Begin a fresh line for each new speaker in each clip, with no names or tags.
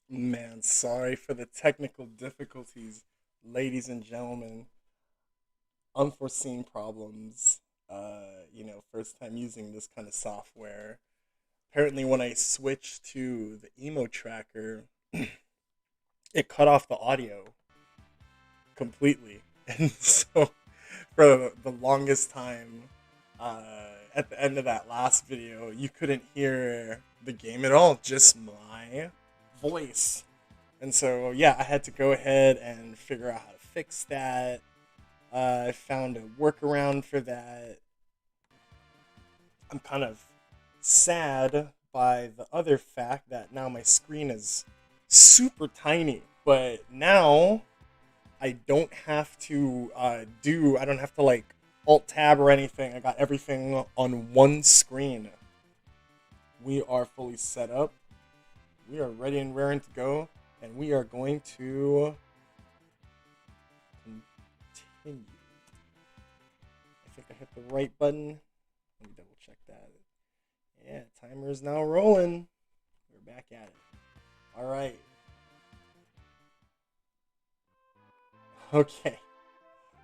Man, sorry for the technical difficulties, ladies and gentlemen. Unforeseen problems. First time using this kind of software. Apparently, when I switched to the emo tracker, it cut off the audio completely. And so, for the longest time, uh, at the end of that last video, you couldn't hear the game at all, just my voice. And so, yeah, I had to go ahead and figure out how to fix that. I found a workaround for that. I'm kind of sad by the other fact that now my screen is super tiny. But now I don't have to I don't have to like alt tab or anything. I got everything on one screen. We are fully set up. We are ready and raring to go. And we are going to continue. I think I hit the right button. Let me double check that. Yeah, timer is now rolling. We're back at it. All right. Okay.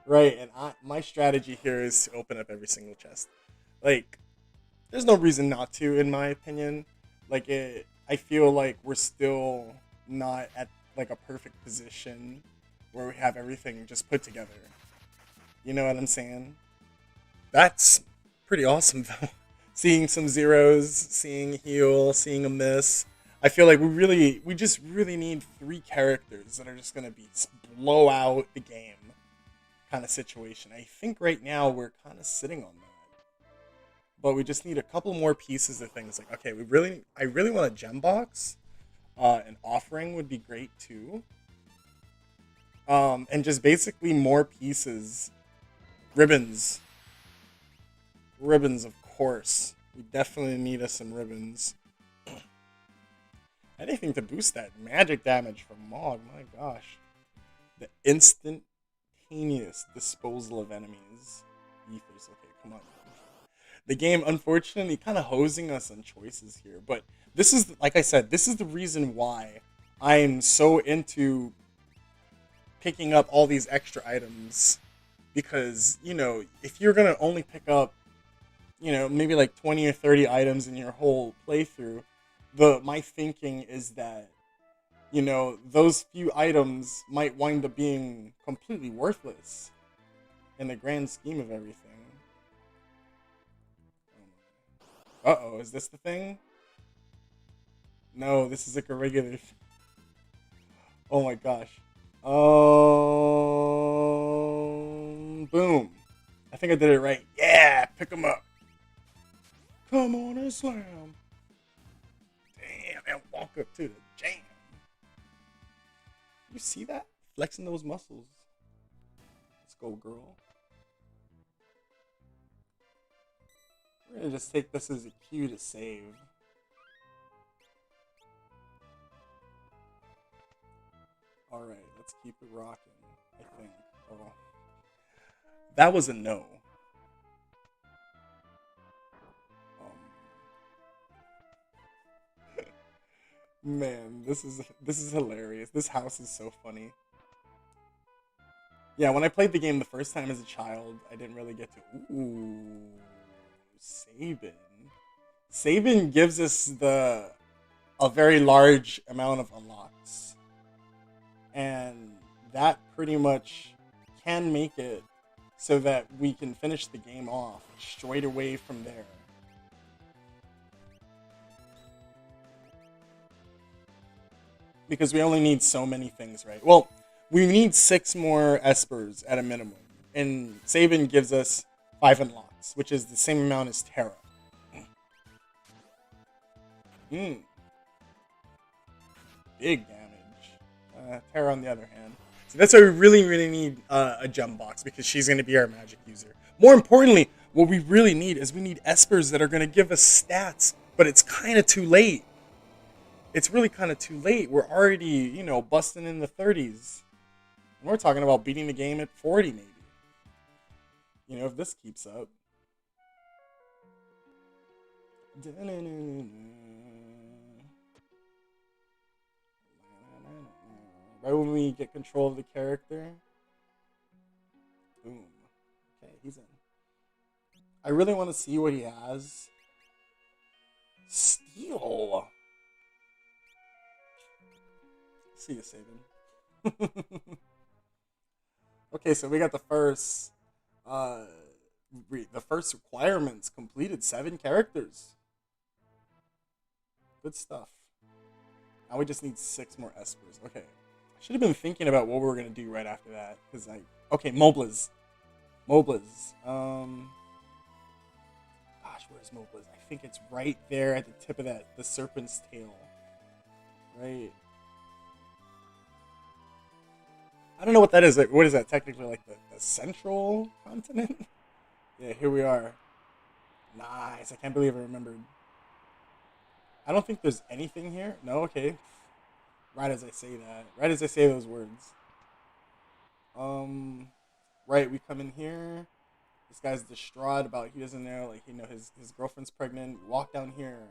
Right, and my strategy here is to open up every single chest. Like, there's no reason not to, in my opinion. I feel like we're still not at like a perfect position where we have everything just put together. You know what I'm saying? That's pretty awesome though. Seeing some zeros, seeing a heal, seeing a miss. I feel like we just really need three characters that are just gonna be blow out the game kind of situation. I think right now we're kind of sitting on that, but we just need a couple more pieces of things. Like, okay, I really want a gem box. An offering would be great too. And just basically more pieces, ribbons, ribbons, of course. We definitely need us some ribbons. Anything to boost that magic damage from Mog. My gosh, the instantaneous disposal of enemies. Ethers. Okay, come on. The game, unfortunately, kind of hosing us on choices here, but this is, like I said, this is the reason why I'm so into picking up all these extra items, because if you're gonna only pick up maybe like 20 or 30 items in your whole playthrough, the my thinking is that those few items might wind up being completely worthless in the grand scheme of everything. Uh-oh, is this the thing? No, this is like a regular. Oh my gosh. Boom. I think I did it right. Yeah, pick them up. Come on and slam. Damn, and walk up to the jam. You see that? Flexing those muscles. Let's go, girl. We're gonna just take this as a cue to save. Alright, let's keep it rocking, I think. Oh. That was a no. Man, this is hilarious. This house is so funny. Yeah, when I played the game the first time as a child, I didn't really get to. Ooh, Sabin. Sabin gives us the a very large amount of unlocks, and that pretty much can make it so that we can finish the game off straight away from there. Because we only need so many things, right? Well, we need 6 more espers at a minimum, and Sabin gives us 5 unlocks, which is the same amount as Terra. Mm, big damage. Terra, on the other hand, so that's why we really, really need a gem box, because she's going to be our magic user. More importantly, what we really need is we need espers that are going to give us stats, but it's kind of too late. It's really kind of too late. We're already, busting in the 30s. And we're talking about beating the game at 40, maybe. If this keeps up. Right when we get control of the character. Boom. Okay, he's in. I really want to see what he has. Steel. See you, Saban. Okay, so we got the first, uh, the first requirements completed. 7 characters. Good stuff. Now we just need 6 more espers. Okay, I should have been thinking about what we were gonna do right after that, because okay, Moblins. Moblins. Gosh, where's Moblins? I think it's right there at the tip of the serpent's tail. Right. I don't know what that is. Like, what is that technically? Like the central continent? Yeah, here we are. Nice. I can't believe I remembered. I don't think there's anything here. No, okay. Right as I say that. Right as I say those words. Right, we come in here. This guy's distraught about he doesn't know, like, his girlfriend's pregnant. We walk down here.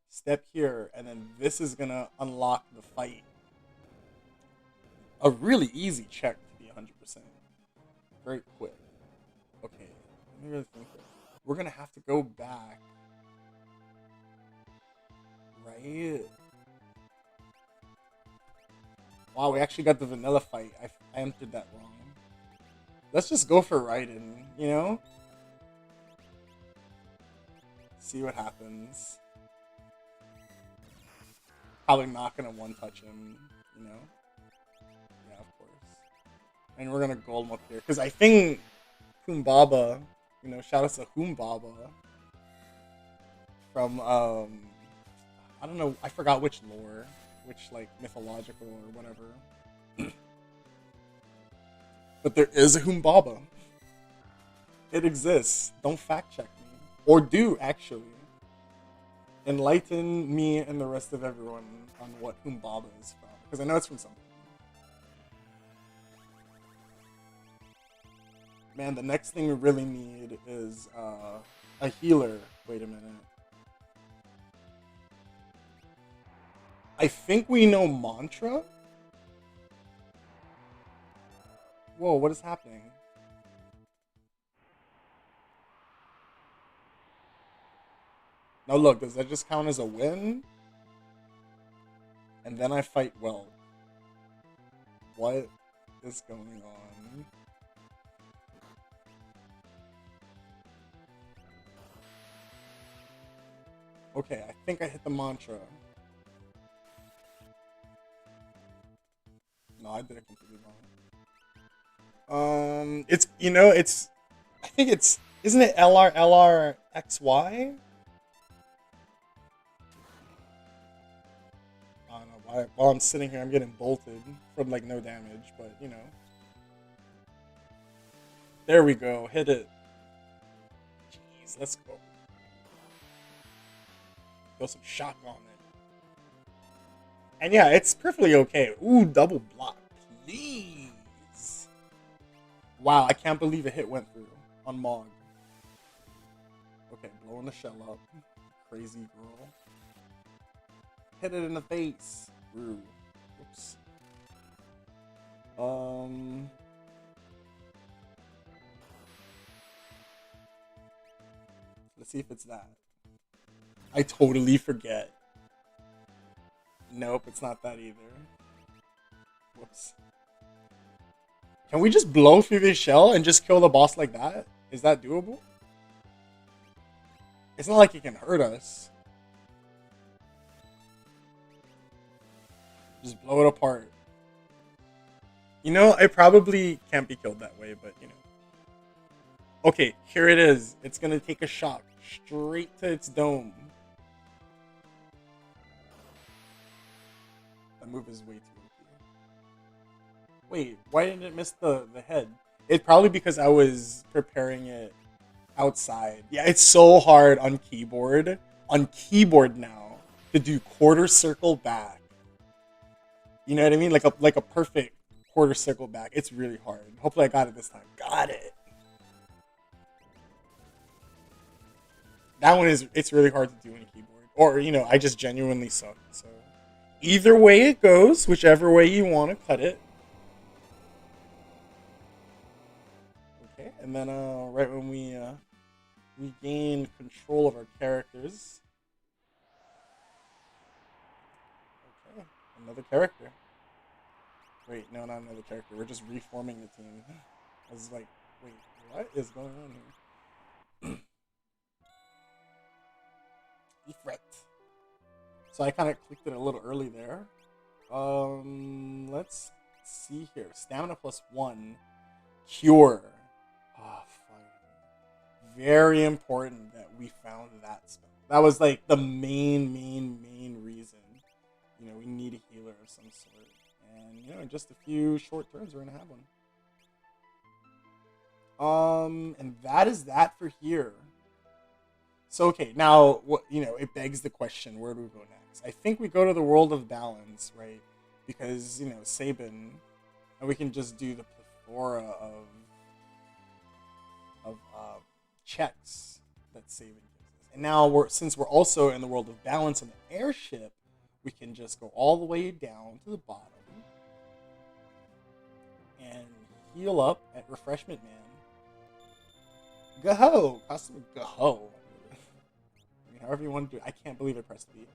Step here, and then this is gonna unlock the fight. A really easy check to be 100%. Very quick. Okay, let me really think. We're gonna have to go back. Right? Wow, we actually got the vanilla fight. I entered that wrong. Let's just go for Raiden, you know? See what happens. Probably not gonna one-touch him, you know? Yeah, of course. And we're gonna gold him up here. Because I think Humbaba, shout out to Humbaba from, I don't know, I forgot which lore, which, like, mythological or whatever. But there is a Humbaba. It exists. Don't fact check me. Or do, actually. Enlighten me and the rest of everyone on what Humbaba is from. Because I know it's from something. Man, the next thing we really need is a healer. Wait a minute. I think we know Mantra? Whoa, what is happening? Now look, does that just count as a win? And then I fight well. What is going on? Okay, I think I hit the mantra. No, I did it completely wrong. I think isn't it LRXY? I don't know why. While I'm sitting here, I'm getting bolted from like no damage, but There we go. Hit it. Jeez, let's go. Throw some shock on it. And yeah, it's perfectly okay. Ooh, double block. Please. Wow, I can't believe a hit went through on Mog. Okay, blowing the shell up. Crazy girl. Hit it in the face. Rude. Oops. Let's see if it's that. I totally forget. Nope, it's not that either. Whoops. Can we just blow through this shell and just kill the boss like that? Is that doable? It's not like it can hurt us. Just blow it apart. I probably can't be killed that way, but Okay, here it is. It's gonna take a shock straight to its dome. That move is way too OP. Wait, why didn't it miss the head? It's probably because I was preparing it outside. Yeah, it's so hard on keyboard. On keyboard now to do quarter circle back. You know what I mean? Like a perfect quarter circle back. It's really hard. Hopefully I got it this time. Got it. That one it's really hard to do on a keyboard. Or, I just genuinely suck, so Either way it goes, whichever way you want to cut it. Okay, and then right when we gain control of our characters. Okay, another character. Wait, no, not another character. We're just reforming the team. I was like, wait, what is going on here? Efret. So I kind of clicked it a little early there. Let's see here. Stamina plus 1. Cure. Oh, fine. Very important that we found that spell. That was like the main reason. You know, we need a healer of some sort. And, you know, in just a few short turns, we're going to have one. And that is that for here. So, okay, now, what you know, it begs the question, where do we go next? I think we go to the world of balance, right? Because, you know, Sabin, and we can just do the plethora of checks that Sabin gives us. And now, since we're also in the world of balance on the airship, we can just go all the way down to the bottom and heal up at Refreshment Man. Go-ho! Custom go-ho. I mean, however you want to do it. I can't believe I pressed B.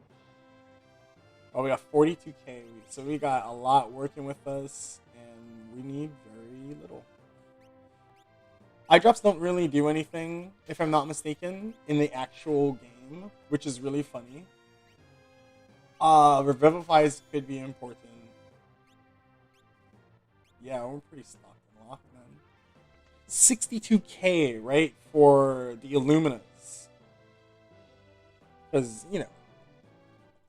Oh, we got 42k. So we got a lot working with us, and we need very little. Eye drops don't really do anything, if I'm not mistaken, in the actual game, which is really funny. Revivifies could be important. Yeah, we're pretty stocked and locked, man. 62k, right, for the Illuminas. Because, you know,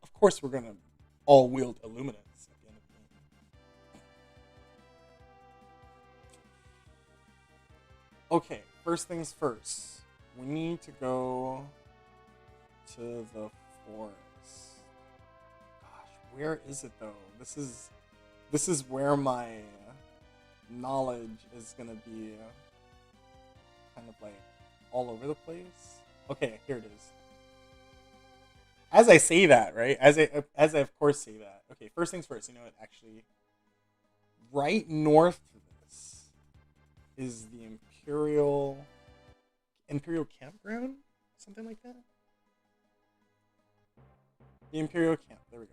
of course we're going to all wield Illuminas at the end of the game. Okay, first things first. We need to go to the forest. Gosh, where is it though? This is where my knowledge is going to be kind of like all over the place. Okay, here it is. As I say that, right? As I of course say that. Okay, first things first. You know what? Actually, right north of this is the Imperial Campground, something like that. The Imperial Camp. There we go.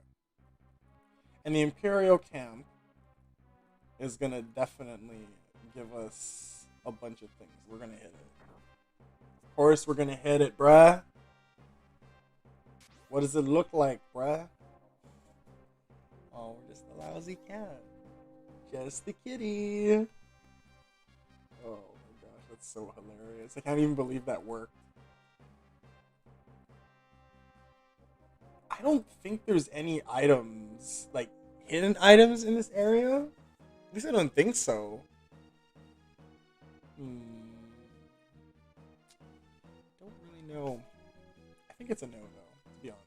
And the Imperial Camp is gonna definitely give us a bunch of things. We're gonna hit it. Of course, we're gonna hit it, bruh. What does it look like, bruh? Oh, we're just a lousy cat. Just a kitty. Oh my gosh, that's so hilarious. I can't even believe that worked. I don't think there's any items, like hidden items in this area. At least I don't think so. Don't really know. I think it's a no, though, to be honest.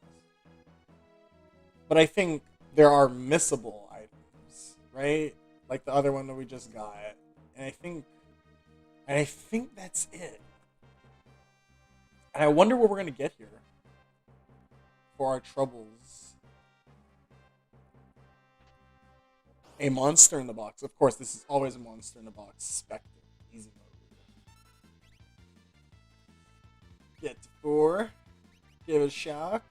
But I think there are missable items, right? Like the other one that we just got. And I think that's it. And I wonder what we're gonna get here for our troubles. A monster in the box. Of course, this is always a monster in the box. Spectre. Easy mode. Get to 4. Give it a shock.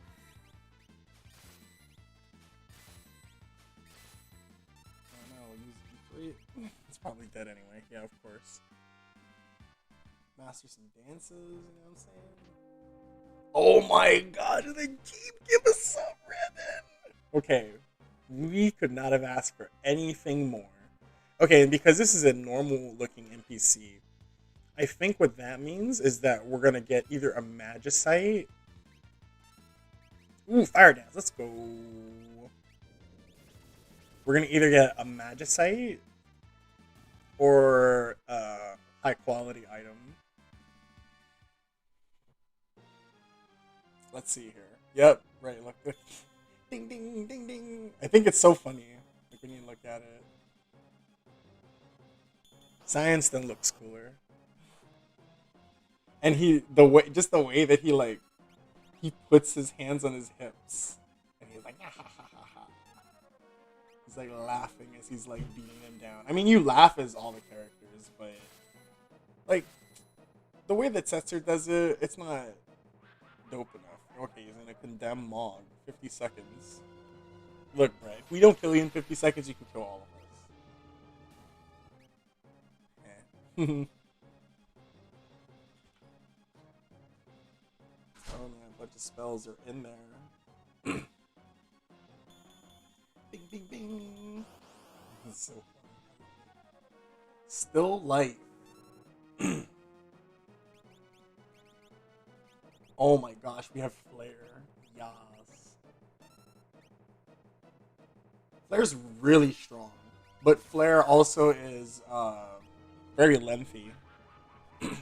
I don't know. Use E3. It's probably dead anyway. Yeah, of course. Master some dances. You know what I'm saying? Oh my god, they give us some ribbon! Okay, we could not have asked for anything more. Okay, and because this is a normal looking NPC, I think what that means is that we're gonna get either a Magicite. Ooh, Fire Dance, let's go. We're gonna either get a Magicite or a high quality item. Let's see here. Yep, right, look. Ding, ding, ding, ding. I think it's so funny, like, when you look at it. Science then looks cooler. And just the way that he puts his hands on his hips. And he's like, ah, ha, ha, ha, ha. He's like laughing as he's like beating him down. I mean, you laugh as all the characters, but like the way that Setzer does it, it's not dope enough. Okay, he's gonna condemn Mog. 50 seconds. Look, Brett, if we don't kill you in 50 seconds, you can kill all of us. Eh. Oh man, a bunch of spells are in there. Bing, bing, bing. This is so funny. Still life. Oh my gosh, we have Flare. Yas. Flare's really strong, but Flare also is very lengthy. And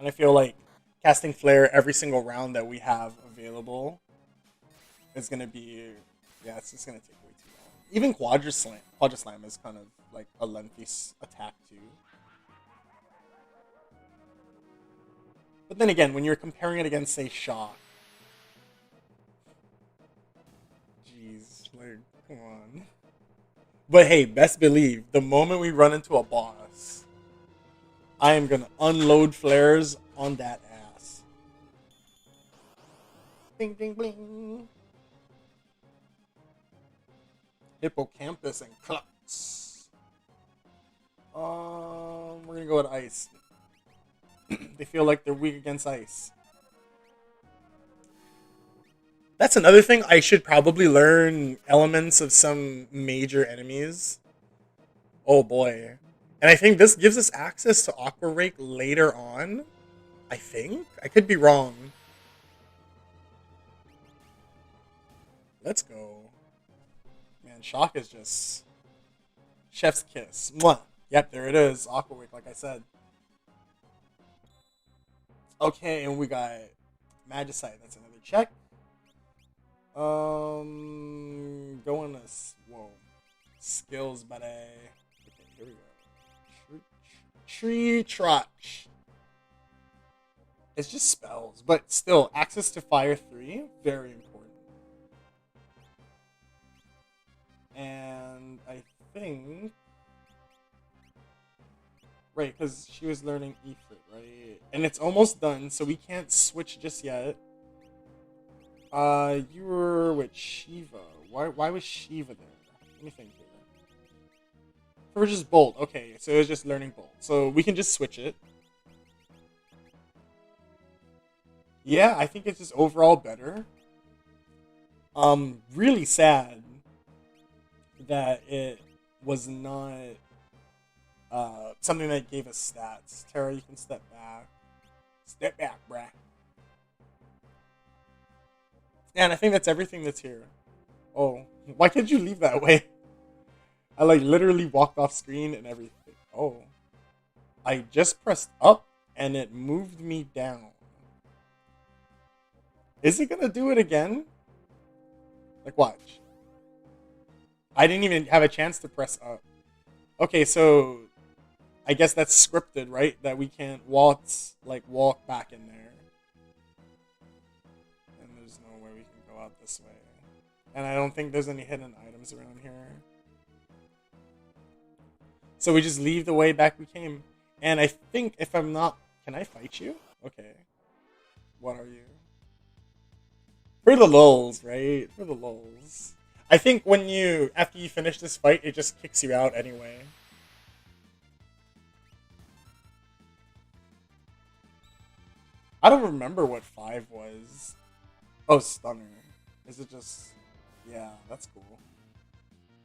I feel like casting Flare every single round that we have available is going to be, yeah, it's just going to take way too long. Even Quadra Slam is kind of like a lengthy attack too. But then again, when you're comparing it against, say, Shock, jeez, like, come on. But hey, best believe, the moment we run into a boss, I am gonna unload flares on that ass. Bing, bing, bing. Hippocampus and Clutch. We're gonna go with Ice. They feel like they're weak against ice. That's another thing. I should probably learn elements of some major enemies. Oh boy. And I think this gives us access to Aqua Rake later on. I think? I could be wrong. Let's go. Man, Shock is just chef's kiss. Mwah. Yep, there it is. Aqua Rake, like I said. Okay, and we got Magicite. That's another check. Going to whoa, skills, buddy. Okay, here we go. Tree Trotch. It's just spells, but still, access to Fire 3, very important. And I think. Right, because she was learning Ifrit, right? And it's almost done, so we can't switch just yet. You were with Shiva. Why was Shiva there? Let me think here. Or just Bolt. Okay, so it was just learning Bolt. So we can just switch it. Yeah, I think it's just overall better. Really sad that it was not something that gave us stats. Tara, you can step back. Step back, bruh. Yeah, and I think that's everything that's here. Oh, why can't you leave that way? I like literally walked off screen and everything. Oh. I just pressed up and it moved me down. Is it gonna do it again? Like, watch. I didn't even have a chance to press up. Okay, so I guess that's scripted, right? That we can't walk back in there. And there's no way we can go out this way. And I don't think there's any hidden items around here. So we just leave the way back we came. And I think if I'm not... Can I fight you? Okay. What are you? For the lulz, right? For the lulz. I think when you... After you finish this fight, it just kicks you out anyway. I don't remember what 5 was. Oh, Stunner. Is it just... Yeah, that's cool.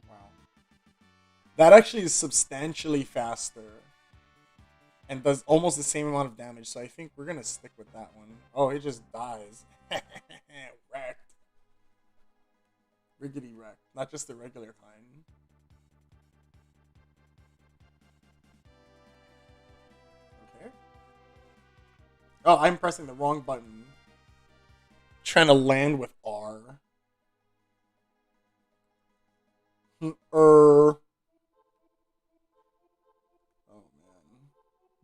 Wow. That actually is substantially faster. And does almost the same amount of damage, so I think we're gonna stick with that one. Oh, it just dies. Wrecked. Riggedy wrecked. Not just the regular kind. Okay. Oh, I'm pressing the wrong button. Trying to land with R. Oh man.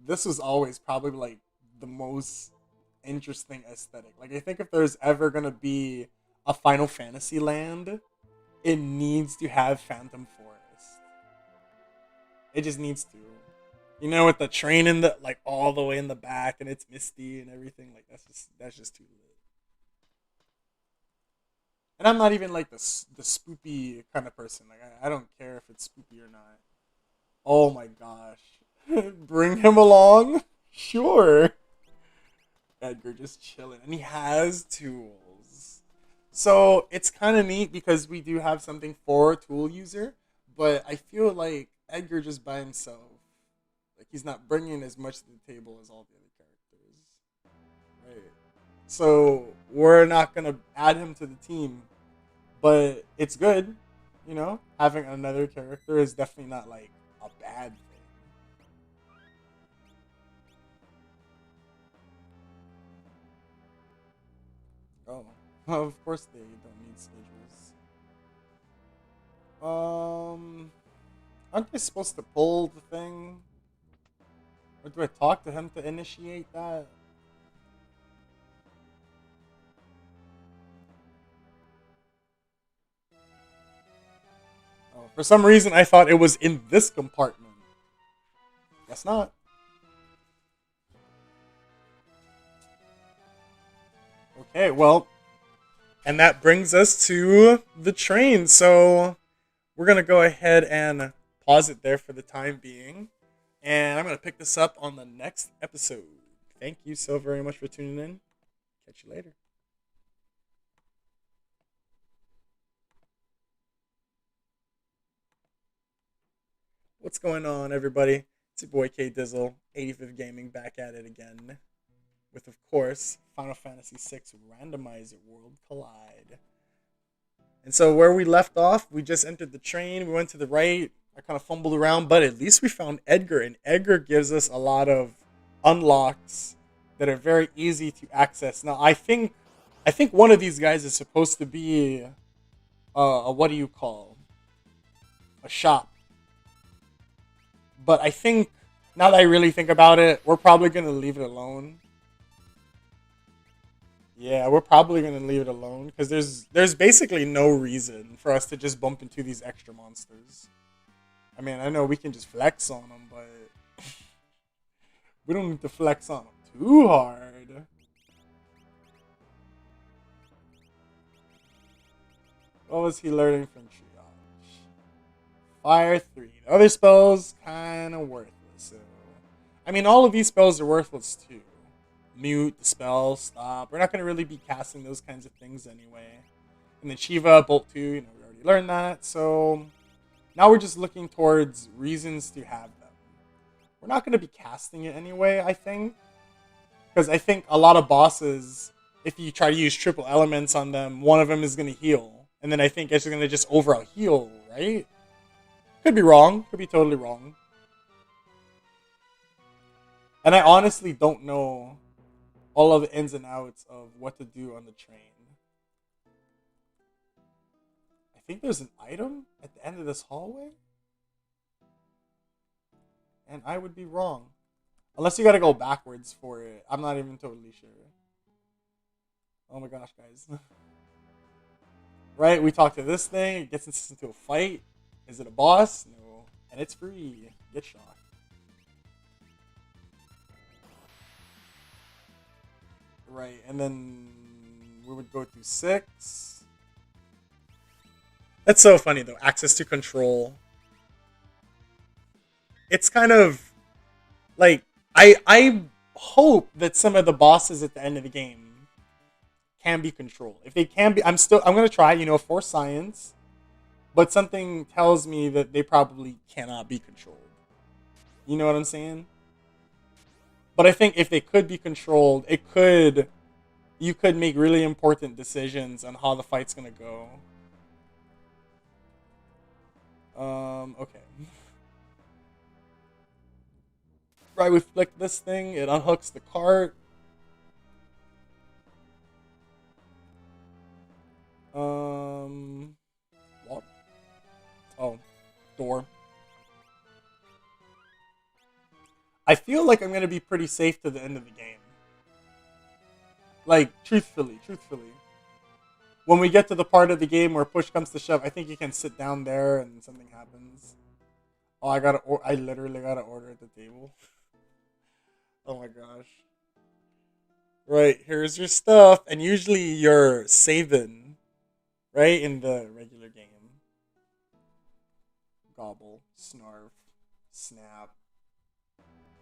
This was always probably like the most interesting aesthetic. Like I think if there's ever gonna be a Final Fantasy land it needs to have Phantom Forest. It just needs to. You know, with the train in the like all the way in the back, and it's misty and everything. Like that's just too lit. And I'm not even like the spoopy kind of person. Like I don't care if it's spoopy or not. Oh my gosh, bring him along. Sure, Edgar just chilling, and he has tools. So it's kind of neat because we do have something for a tool user, but I feel like Edgar just by himself, like he's not bringing as much to the table as all the other characters, right? So we're not gonna add him to the team, but it's good, you know. Having another character is definitely not like a bad thing. Oh, well, of course they don't need schedules. Aren't they supposed to pull the thing, or do I talk to him to initiate that? Oh, for some reason I thought it was in this compartment. Guess not. Okay, well, and that brings us to the train. So we're gonna go ahead and pause it there for the time being, and I'm gonna pick this up on the next episode. Thank you so very much for tuning in. Catch you later. What's going on, everybody? It's your boy K Dizzle, 85th Gaming, back at it again with, of course, Final Fantasy VI Randomizer World Collide. And so where we left off, we just entered the train. We went to the right. I kind of fumbled around, but at least we found Edgar, and Edgar gives us a lot of unlocks that are very easy to access. Now, I think one of these guys is supposed to be a what do you call a shop, but I think now that I really think about it, we're probably gonna leave it alone. Yeah, we're probably gonna leave it alone because there's basically no reason for us to just bump into these extra monsters. I mean, I know we can just flex on them, but we don't need to flex on them too hard. What was he learning from Triage? Fire 3. The other spells, kind of worthless. So, I mean, all of these spells are worthless too. Mute, dispel, stop. We're not going to really be casting those kinds of things anyway. And then Shiva, Bolt 2, we already learned that. So, now we're just looking towards reasons to have them. We're not going to be casting it anyway, I think. Because I think a lot of bosses, if you try to use triple elements on them, one of them is going to heal. And then I think it's going to just overall heal, right? Could be wrong. Could be totally wrong. And I honestly don't know all of the ins and outs of what to do on the train. I think there's an item at the end of this hallway. And I would be wrong. Unless you gotta go backwards for it. I'm not even totally sure. Oh my gosh, guys. Right, we talk to this thing, it gets us into a fight. Is it a boss? No. And it's free. Get shocked. Right, and then we would go through 6. That's so funny though. Access to control. It's kind of like I hope that some of the bosses at the end of the game can be controlled. If they can be, I'm gonna try, for science, but something tells me that they probably cannot be controlled. You know what I'm saying? But I think if they could be controlled, you could make really important decisions on how the fight's gonna go. Okay. Right, we flick this thing, it unhooks the cart. What? Oh, door. I feel like I'm gonna be pretty safe to the end of the game. Like, truthfully. when we get to the part of the game where push comes to shove, I think you can sit down there and something happens. Oh, I literally gotta order at the table. Oh my gosh. Right, here's your stuff, and usually you're saving, right, in the regular game. Gobble, snarf, snap,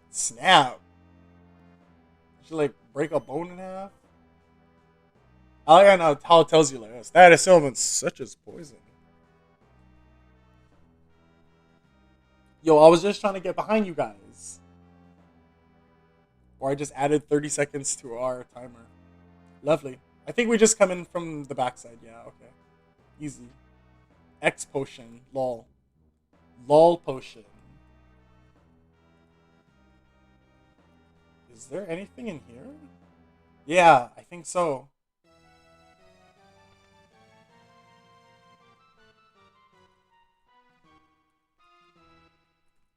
snap. Did you like break a bone in half? I like how it tells you like status elements such as poison. Yo, I was just trying to get behind you guys. Or I just added 30 seconds to our timer. Lovely. I think we just come in from the backside. Yeah, okay. Easy. X potion. Lol. Lol potion. Is there anything in here? Yeah, I think so.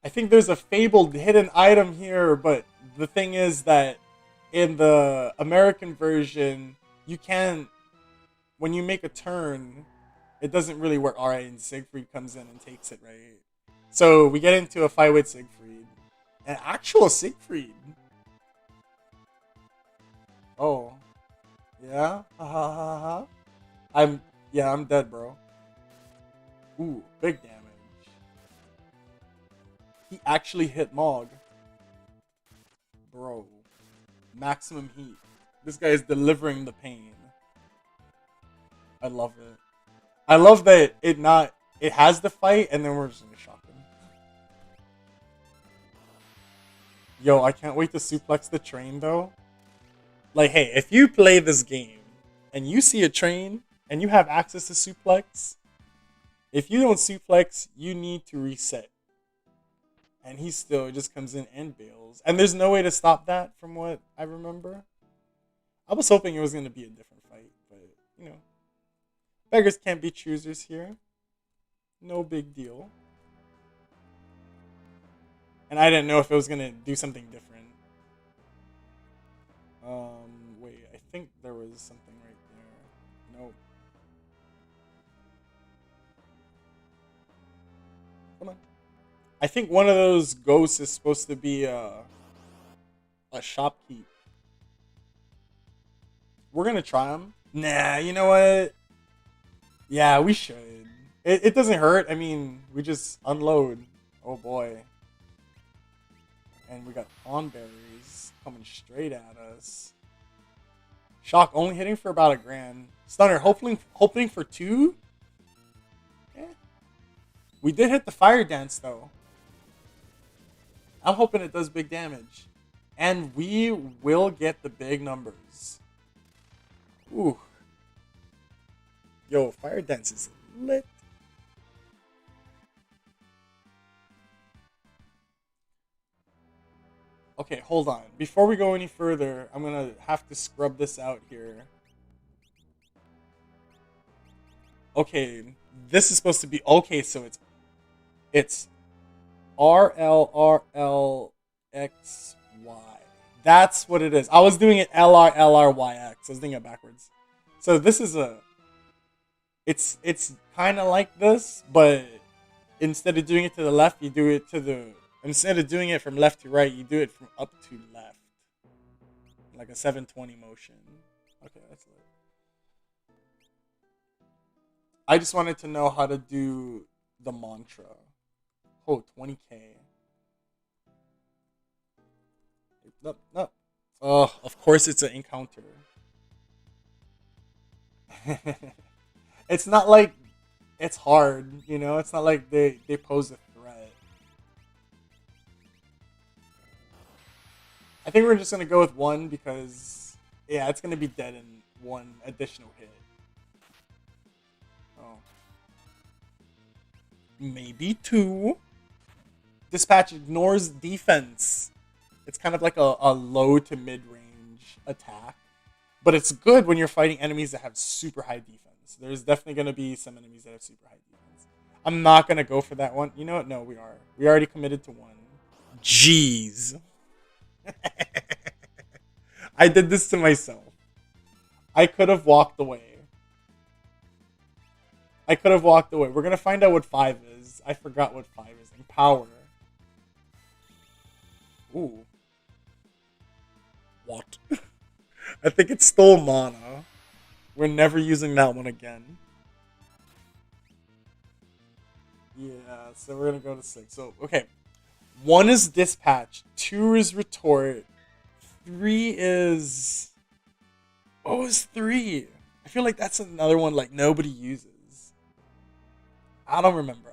I think there's a fabled hidden item here, but the thing is that in the American version, you can't, when you make a turn, it doesn't really work. Alright, and Siegfried comes in and takes it, right? So we get into a fight with Siegfried. An actual Siegfried. Oh. Yeah? Ha ha ha ha. I'm dead, bro. Ooh, big damage. He actually hit Mog. Bro. Maximum heat. This guy is delivering the pain. I love it. I love that it has the fight and then we're just gonna shock him. Yo, I can't wait to suplex the train though. Like, hey, if you play this game and you see a train and you have access to suplex, if you don't suplex, you need to reset. And he still just comes in and bails. And there's no way to stop that from what I remember. I was hoping it was going to be a different fight, but, you know. Beggars can't be choosers here. No big deal. And I didn't know if it was going to do something different. Wait, I think there was something right there. Nope. Come on. I think one of those ghosts is supposed to be a shopkeep. We're gonna try them. Nah, you know what? Yeah, we should. It doesn't hurt. I mean, we just unload. Oh boy. And we got pawn berries coming straight at us. Shock only hitting for about $1,000. Stunner hoping for 2. Yeah. We did hit the fire dance though. I'm hoping it does big damage. And we will get the big numbers. Ooh. Yo, fire dance is lit. Okay, hold on. Before we go any further, I'm gonna have to scrub this out here. Okay, this is supposed to be okay, so it's RLRLXY. That's what it is. I was doing it LRLRYX. I was doing it backwards. So this is it's kind of like this, but instead of doing it to the left, you do it to the instead of doing it from left to right, you do it from up to left, like a 720 motion. Okay, that's it. I just wanted to know how to do the mantra. Oh, 20k. Nope, nope. Oh, of course it's an encounter. It's not like it's hard, you know? It's not like they pose a threat. I think we're just going to go with 1 because, yeah, it's going to be dead in 1 additional hit. Oh. Maybe 2. Dispatch ignores defense. It's kind of like a low to mid-range attack. But it's good when you're fighting enemies that have super high defense. There's definitely going to be some enemies that have super high defense. I'm not going to go for that one. You know what? No, we are. We already committed to 1. Jeez. I did this to myself. I could have walked away. I could have walked away. We're gonna find out what 5 is. I forgot what 5 is. Empower. Ooh. What? I think it stole mana. We're never using that one again. Yeah, so we're gonna go to 6. So, okay. 1 is Dispatch. 2 is Retort. 3 is... What was 3? I feel like that's another one like nobody uses. I don't remember.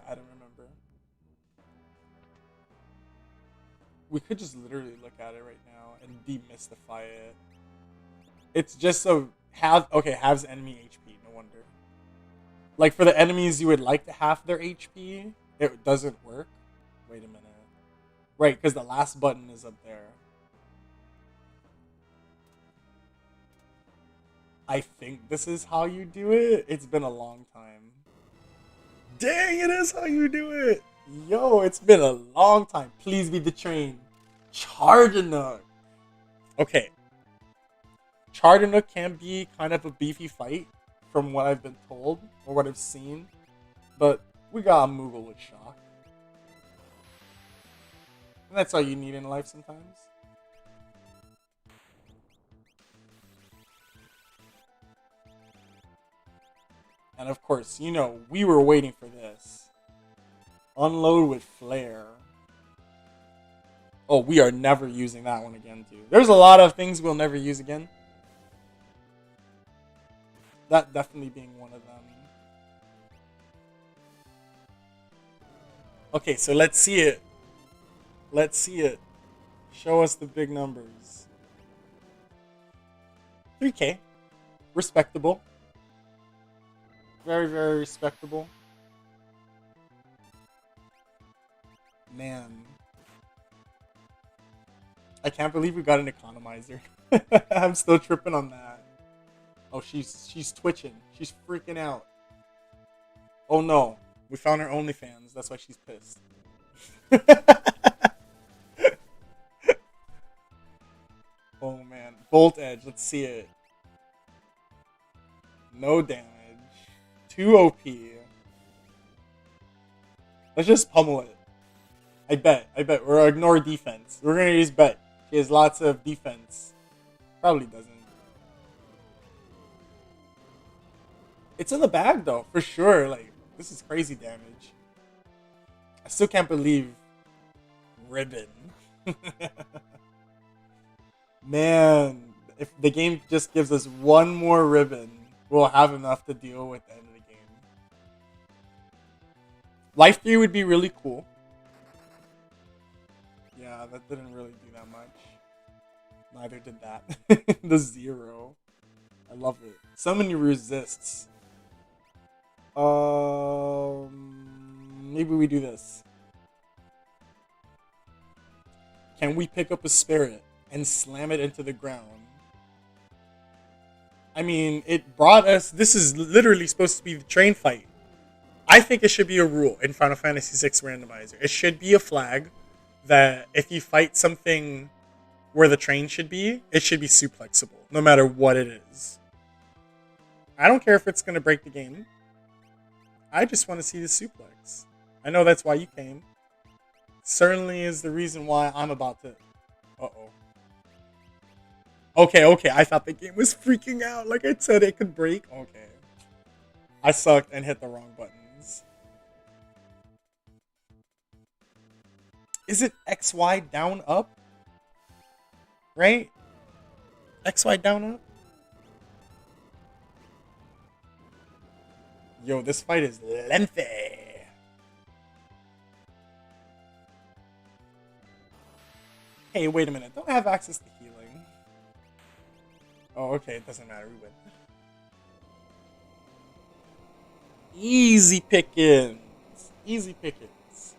We could just literally look at it right now and demystify it. It's just so halves enemy HP, no wonder. Like for the enemies you would like to half their HP, it doesn't work. Wait a minute. Right, because the last button is up there. I think this is how you do it. It's been a long time. Dang, it is how you do it. Yo, it's been a long time. Please be the train. Charganook. Okay. Charganook can be kind of a beefy fight from what I've been told or what I've seen. But we got a Moogle with Shock. And that's all you need in life sometimes. And of course, you know, we were waiting for this. Unload with Flare. Oh, we are never using that one again, too. There's a lot of things we'll never use again. That definitely being one of them. Okay, so let's see it. Let's see it. Show us the big numbers. 3K. Respectable. Very, very respectable. Man. I can't believe we got an economizer. I'm still tripping on that. Oh, she's twitching. She's freaking out. Oh no. We found her OnlyFans. That's why she's pissed. Oh man. Bolt Edge. Let's see it. No damage. 2 OP. Let's just pummel it. I bet. We're gonna ignore defense. We're gonna use bet. She has lots of defense. Probably doesn't. It's in the bag though, for sure. Like, this is crazy damage. I still can't believe Ribbon. Man, if the game just gives us one more ribbon, we'll have enough to deal with the end of the game. Life 3 would be really cool. Yeah, that didn't really do that much. Neither did that. The 0. I love it. Summon resists. Maybe we do this. Can we pick up a spirit and slam it into the ground? I mean, it brought us... This is literally supposed to be the train fight. I think it should be a rule in Final Fantasy VI Randomizer. It should be a flag that if you fight something where the train should be, it should be suplexable, no matter what it is. I don't care if it's going to break the game. I just want to see the suplex. I know that's why you came. Certainly is the reason why I'm about to... Uh-oh. Okay, I thought the game was freaking out. Like I said, it could break. Okay. I sucked and hit the wrong buttons. Is it XY down up? Right? XY down up? Yo, this fight is lengthy. Hey, wait a minute. Don't I have access to healing? Oh, okay. It doesn't matter. We win. Easy pickings. Easy pickings.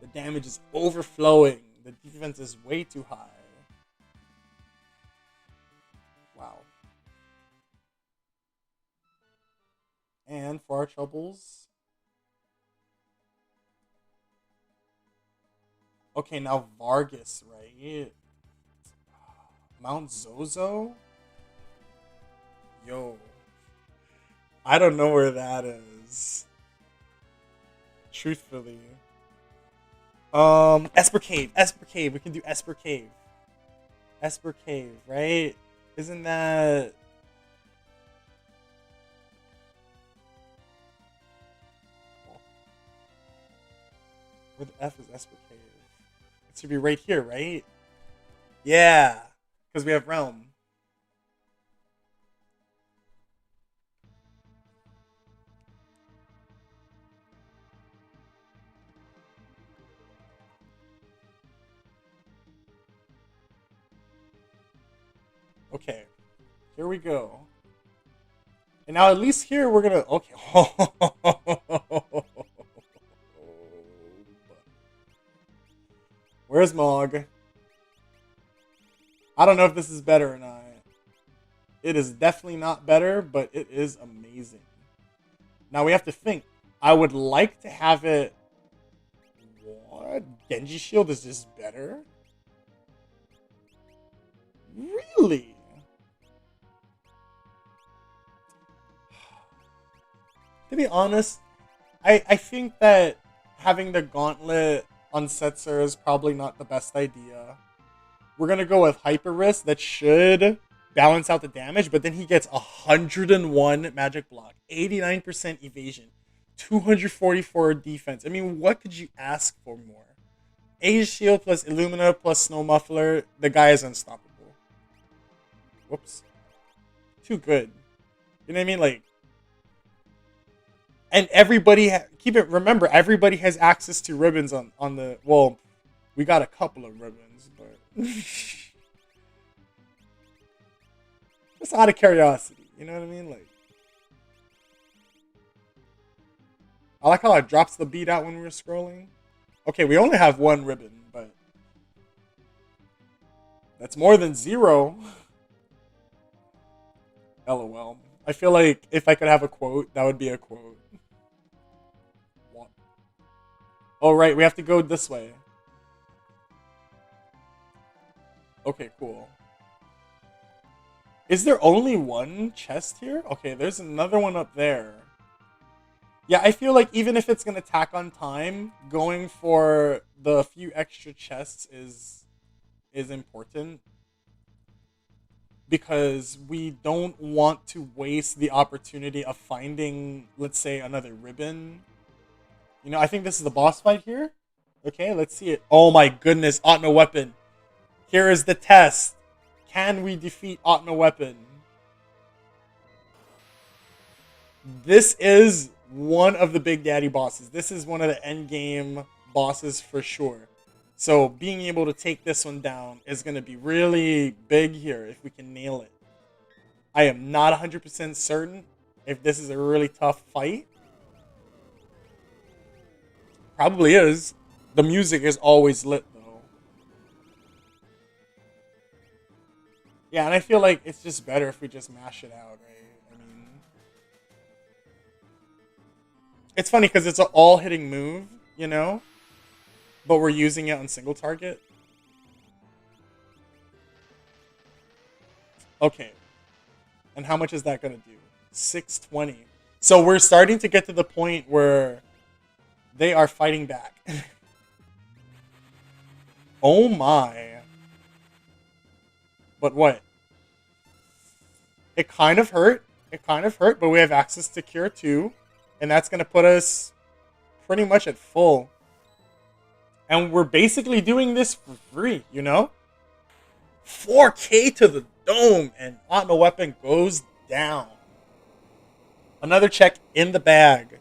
The damage is overflowing. The defense is way too high. Wow. And for our troubles... Okay, now Vargas, right? Mount Zozo? Yo. I don't know where that is. Truthfully. Esper Cave. Esper Cave. We can do Esper Cave. Esper Cave, right? Isn't that... Where the F is Esper Cave? It should be right here, right? Yeah. Because we have Realm. Okay. Here we go. And now at least here we're gonna... Okay. Where's Mog? I don't know if this is better or not. It is definitely not better, but it is amazing. Now we have to think. I would like to have it... What? Genji Shield is just better? Really? To be honest, I think that having the gauntlet on Setzer is probably not the best idea. We're going to go with Hyper Risk. That should balance out the damage, but then he gets 101 magic block, 89% evasion, 244 defense. I mean, what could you ask for more? Ace Shield plus Illumina plus Snow Muffler. The guy is unstoppable. Whoops. Too good. You know what I mean? Like, and everybody, remember, everybody has access to ribbons on the, well, we got a couple of ribbons, but just out of curiosity, you know what I mean? Like, I like how it drops the beat out when we're scrolling. Okay, we only have one ribbon, but that's more than 0. LOL. I feel like if I could have a quote, that would be a quote. Oh, right, we have to go this way. Okay, cool. Is there only one chest here? Okay, there's another one up there. Yeah, I feel like even if it's going to tack on time, going for the few extra chests is important. Because we don't want to waste the opportunity of finding, let's say, another ribbon. You know, I think this is the boss fight here. Okay, let's see it. Oh my goodness, Otno Weapon. Here is the test. Can we defeat Otno Weapon? This is one of the Big Daddy bosses. This is one of the end game bosses for sure. So being able to take this one down is going to be really big here if we can nail it. I am not 100% certain if this is a really tough fight. Probably is. The music is always lit though. Yeah, and I feel like it's just better if we just mash it out, right? I mean, it's funny because it's an all-hitting move, you know? But we're using it on single target. Okay. And how much is that going to do? 620. So we're starting to get to the point where they are fighting back. Oh my. But what? It kind of hurt. It kind of hurt, but we have access to Cure 2. And that's going to put us pretty much at full. And we're basically doing this for free, you know? 4K to the dome, and Otno Weapon goes down. Another check in the bag.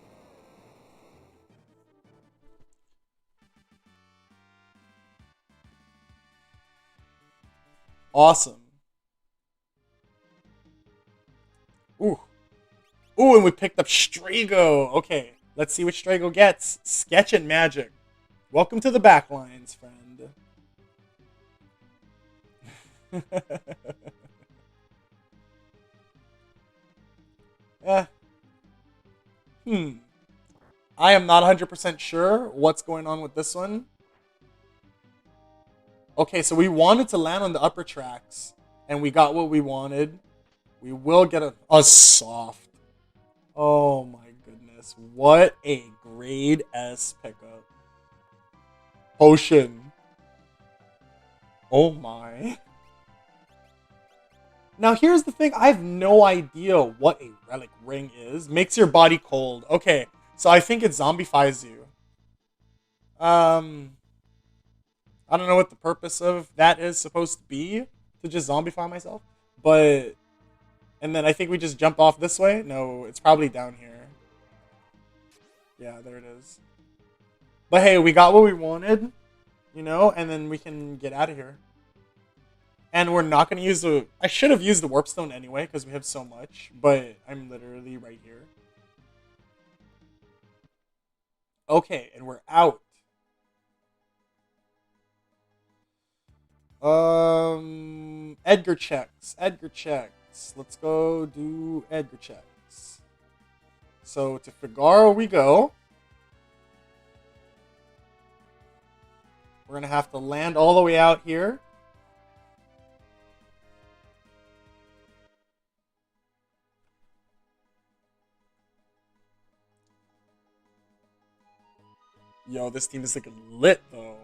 Awesome. Ooh. Ooh, and we picked up Strago. Okay, let's see what Strago gets. Sketch and Magic. Welcome to the backlines, friend. eh. I am not 100% sure what's going on with this one. Okay, so we wanted to land on the upper tracks, and we got what we wanted. We will get a soft. Oh my goodness. What a grade S pickup. Potion. Oh my. Now here's the thing. I have no idea what a relic ring is. Makes your body cold. Okay. So I think it zombifies you. Um, I don't know what the purpose of that is supposed to be. To just zombify myself. But, and then I think we just jump off this way. No, it's probably down here. Yeah, there it is. But hey, we got what we wanted, you know, and then we can get out of here. And we're not going to use the... I should have used the warp stone anyway, because we have so much. But I'm literally right here. Okay, and we're out. Edgar checks. Edgar checks. Let's go do Edgar checks. So to Figaro we go. We're going to have to land all the way out here. Yo, this team is like lit though.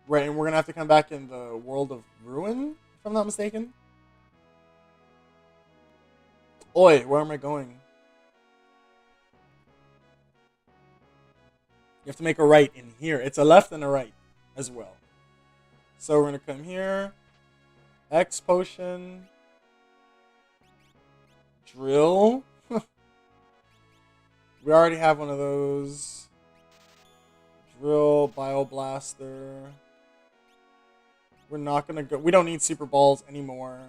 Right, and we're gonna have to come back in the world of ruin, if I'm not mistaken. Oi, where am I going? You have to make a right in here. It's a left and a right as well. So we're gonna come here. X potion. Drill. We already have one of those. Drill, Bioblaster. We're not gonna go. We don't need super balls anymore.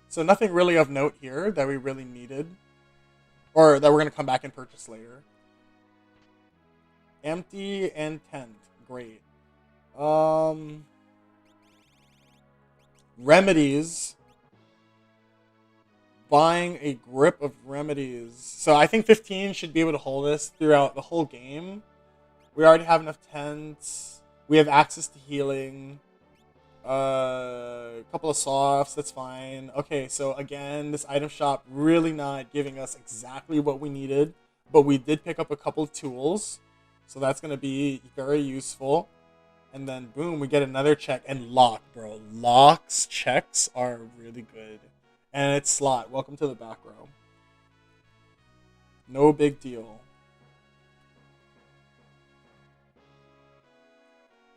So nothing really of note here that we really needed. Or that we're gonna come back and purchase later. Empty and tent. Great. Remedies. Buying a grip of remedies. So I think 15 should be able to hold us throughout the whole game. We already have enough tents. We have access to healing. A couple of softs, that's fine. Okay, so again, this item shop really not giving us exactly what we needed, but we did pick up a couple of tools, so that's going to be very useful. And then boom, we get another check. And lock, bro. Lock's checks are really good. And it's slot. Welcome to the back row. No big deal.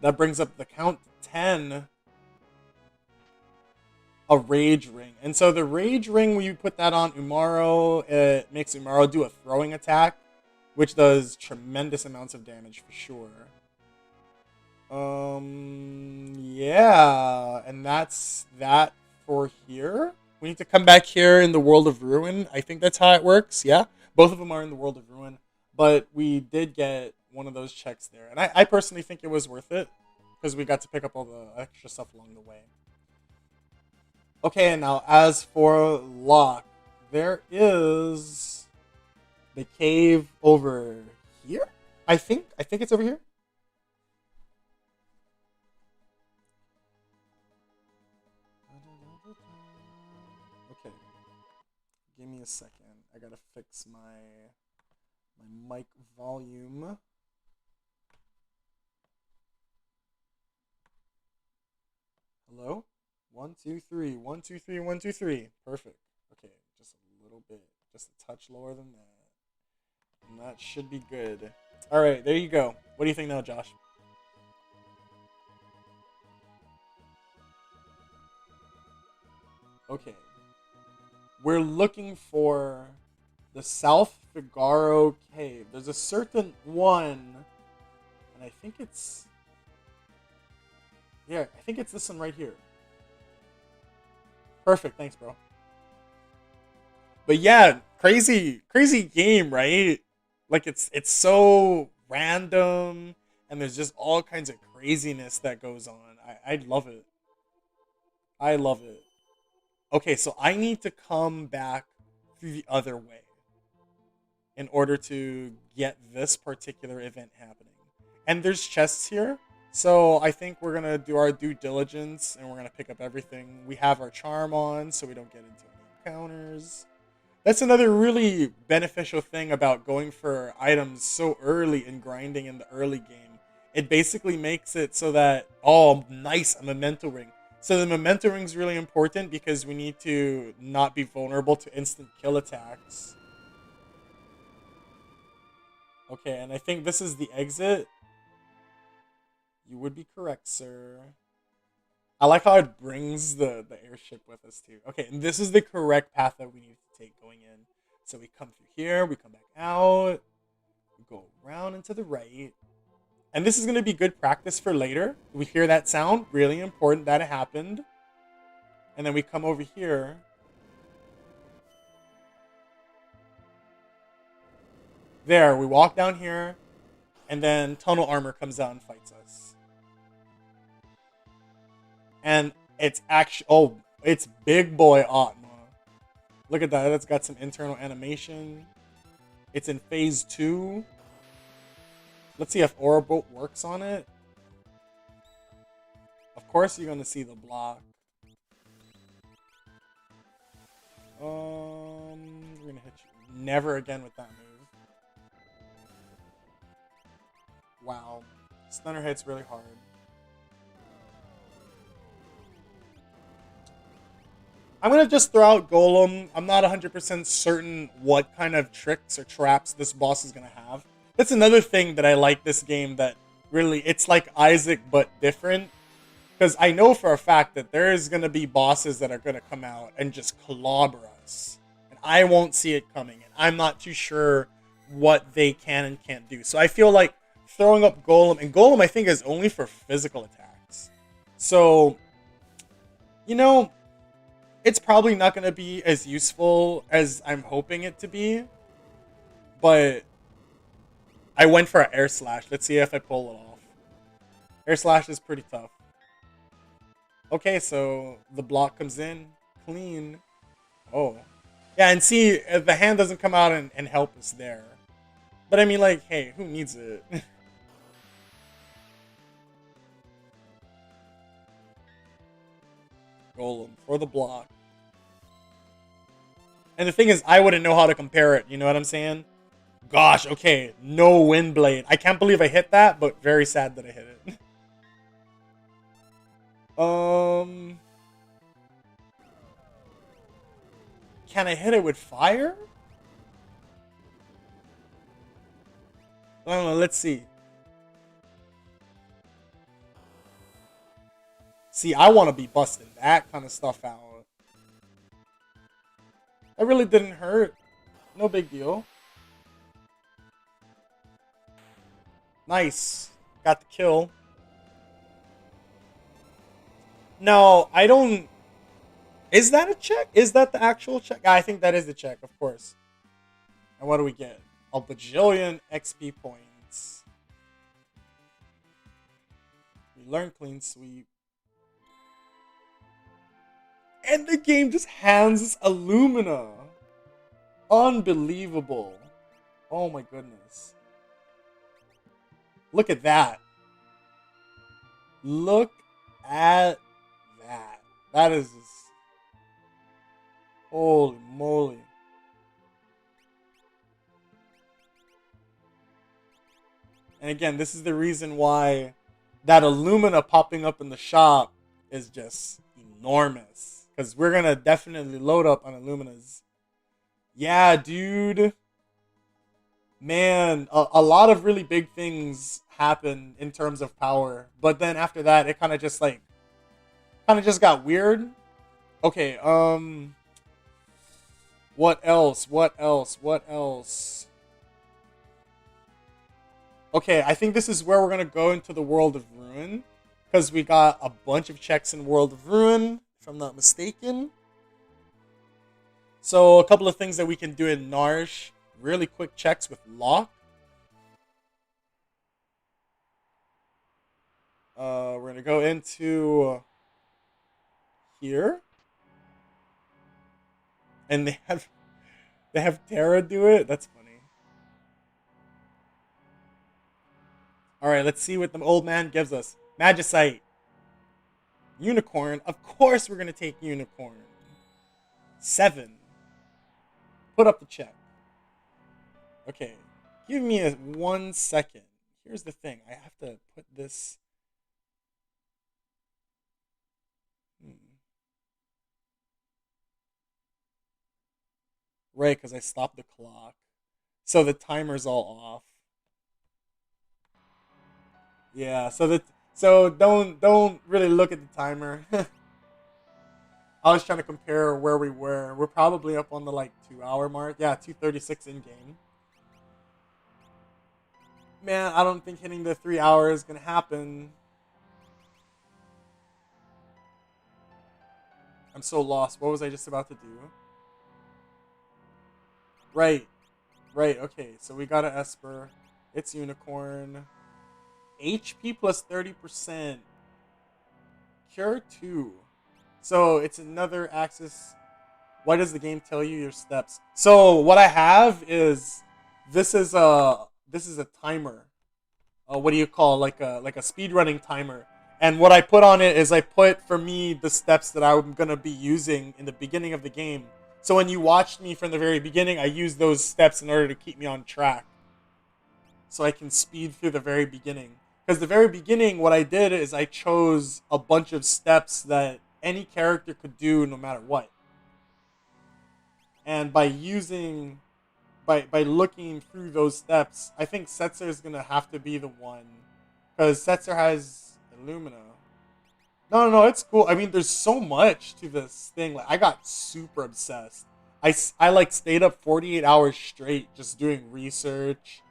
That brings up the count to 10. A rage ring. And so the rage ring, when you put that on Umaro, it makes Umaro do a throwing attack, which does tremendous amounts of damage for sure. Yeah, and that's that for here. We need to come back here in the World of Ruin. I think that's how it works, yeah? Both of them are in the World of Ruin, but we did get one of those checks there. And I personally think it was worth it, because we got to pick up all the extra stuff along the way. Okay, and now as for Locke, there is the cave over here? I think it's over here. Okay. Give me a second. I gotta fix my mic volume. Hello? 1, 2, 3. 1, 2, 3. 1, 2, 3. Perfect. Okay, just a little bit. Just a touch lower than that. And that should be good. Alright, there you go. What do you think now, Josh? Okay. We're looking for the South Figaro Cave. There's a certain one, and I think it's... Yeah, I think it's this one right here. Perfect, thanks, bro. But yeah, crazy game, right? Like it's so random, and there's just all kinds of craziness that goes on. I love it. I love it. Okay, so I need to come back through the other way in order to get this particular event happening. And there's chests here, so I think we're gonna do our due diligence and we're gonna pick up everything. We have our charm on, so we don't get into it. counters. That's another really beneficial thing about going for items so early and grinding in the early game. It basically makes it so that, oh, nice, a memento ring. So the memento ring is really important because we need to not be vulnerable to instant kill attacks. Okay, and I think this is the exit. You would be correct, sir. I like how it brings the airship with us too. Okay, and this is the correct path that we need to take going in. So we come through here, we come back out, we go around and to the right. And this is going to be good practice for later. We hear that sound, really important that it happened. And then we come over here. There, we walk down here, and then tunnel armor comes out and fights us. And it's actually, oh, it's big boy Atma. Look at that, it's got some internal animation. It's in phase 2. Let's see if Aura Boat works on it. Of course you're going to see the block. We're going to hit you. Never again with that move. Wow. Stunner hits really hard. I'm going to just throw out Golem. I'm not 100% certain what kind of tricks or traps this boss is going to have. That's another thing that I like this game, that really, it's like Isaac but different. Because I know for a fact that there's going to be bosses that are going to come out and just clobber us. And I won't see it coming. And I'm not too sure what they can and can't do. So I feel like throwing up Golem, and Golem I think is only for physical attacks. So, you know, it's probably not going to be as useful as I'm hoping it to be. But I went for an air slash. Let's see if I pull it off. Air slash is pretty tough. Okay, so the block comes in. Clean. Oh. Yeah, and see, the hand doesn't come out and help us there. But I mean, like, hey, who needs it? Golem for the block. And the thing is, I wouldn't know how to compare it. You know what I'm saying? Gosh, okay. No wind blade. I can't believe I hit that, but very sad that I hit it. Can I hit it with fire? I don't know. Let's see. See, I want to be busting that kind of stuff out. That really didn't hurt. No big deal. Nice. Got the kill. No, I don't... Is that a check? Is that the actual check? I think that is the check, of course. And what do we get? A bajillion XP points. We learn clean sweep. And the game just hands us Illumina. Unbelievable. Oh my goodness. Look at that. Look at that. That is just... Holy moly. And again, this is the reason why that Illumina popping up in the shop is just enormous. Because we're going to definitely load up on Illuminas. Yeah, dude. Man, a lot of really big things happen in terms of power. But then after that, it kind of just like... kind of just got weird. Okay, what else? What else? What else? Okay, I think this is where we're going to go into the World of Ruin. Because we got a bunch of checks in World of Ruin, if I'm not mistaken. So, a couple of things that we can do in Narsh. Really quick checks with Lock. We're going to go into here. And they have Terra do it? That's funny. Alright, let's see what the old man gives us. Magicite. Unicorn. Of course we're going to take Unicorn. 7. put up the check. Okay, give me 1 second. Here's the thing. I have to put this. Hmm. Right, because I stopped the clock. So the timer's all off. Yeah, so don't really look at the timer. I was trying to compare where we were. We're probably up on the like 2 hour mark. Yeah, 2:36 in game. Man, I don't think hitting the 3 hours is gonna happen. I'm so lost. What was I just about to do? Right, right. Okay, so we got an Esper. It's Unicorn. HP plus 30%. Cure 2. So it's another axis. Why does the game tell you your steps? So what I have is this is a timer. What do you call like a speed running timer? And what I put on it is I put for me the steps that I'm gonna be using in the beginning of the game. So when you watched me from the very beginning, I used those steps in order to keep me on track, so I can speed through the very beginning. Because the very beginning, what I did is I chose a bunch of steps that any character could do no matter what. And by looking through those steps, I think Setzer is gonna have to be the one, because Setzer has Illumina. No, no, no, it's cool. I mean, there's so much to this thing. Like, I got super obsessed. I like stayed up 48 hours straight just doing research,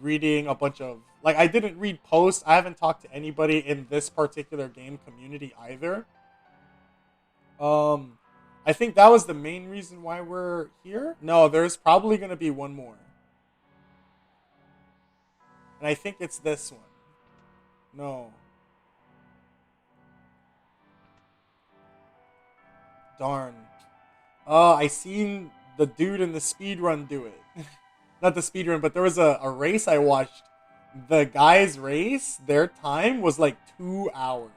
reading a bunch of like I didn't read posts. I haven't talked to anybody in this particular game community either. Um, I think that was the main reason why we're here. No, there's probably gonna be one more, and I think it's this one. No, darn. I seen the dude in the speed run do it. Not the speed run, but there was a race I watched. The guy's race, their time was like 2 hours.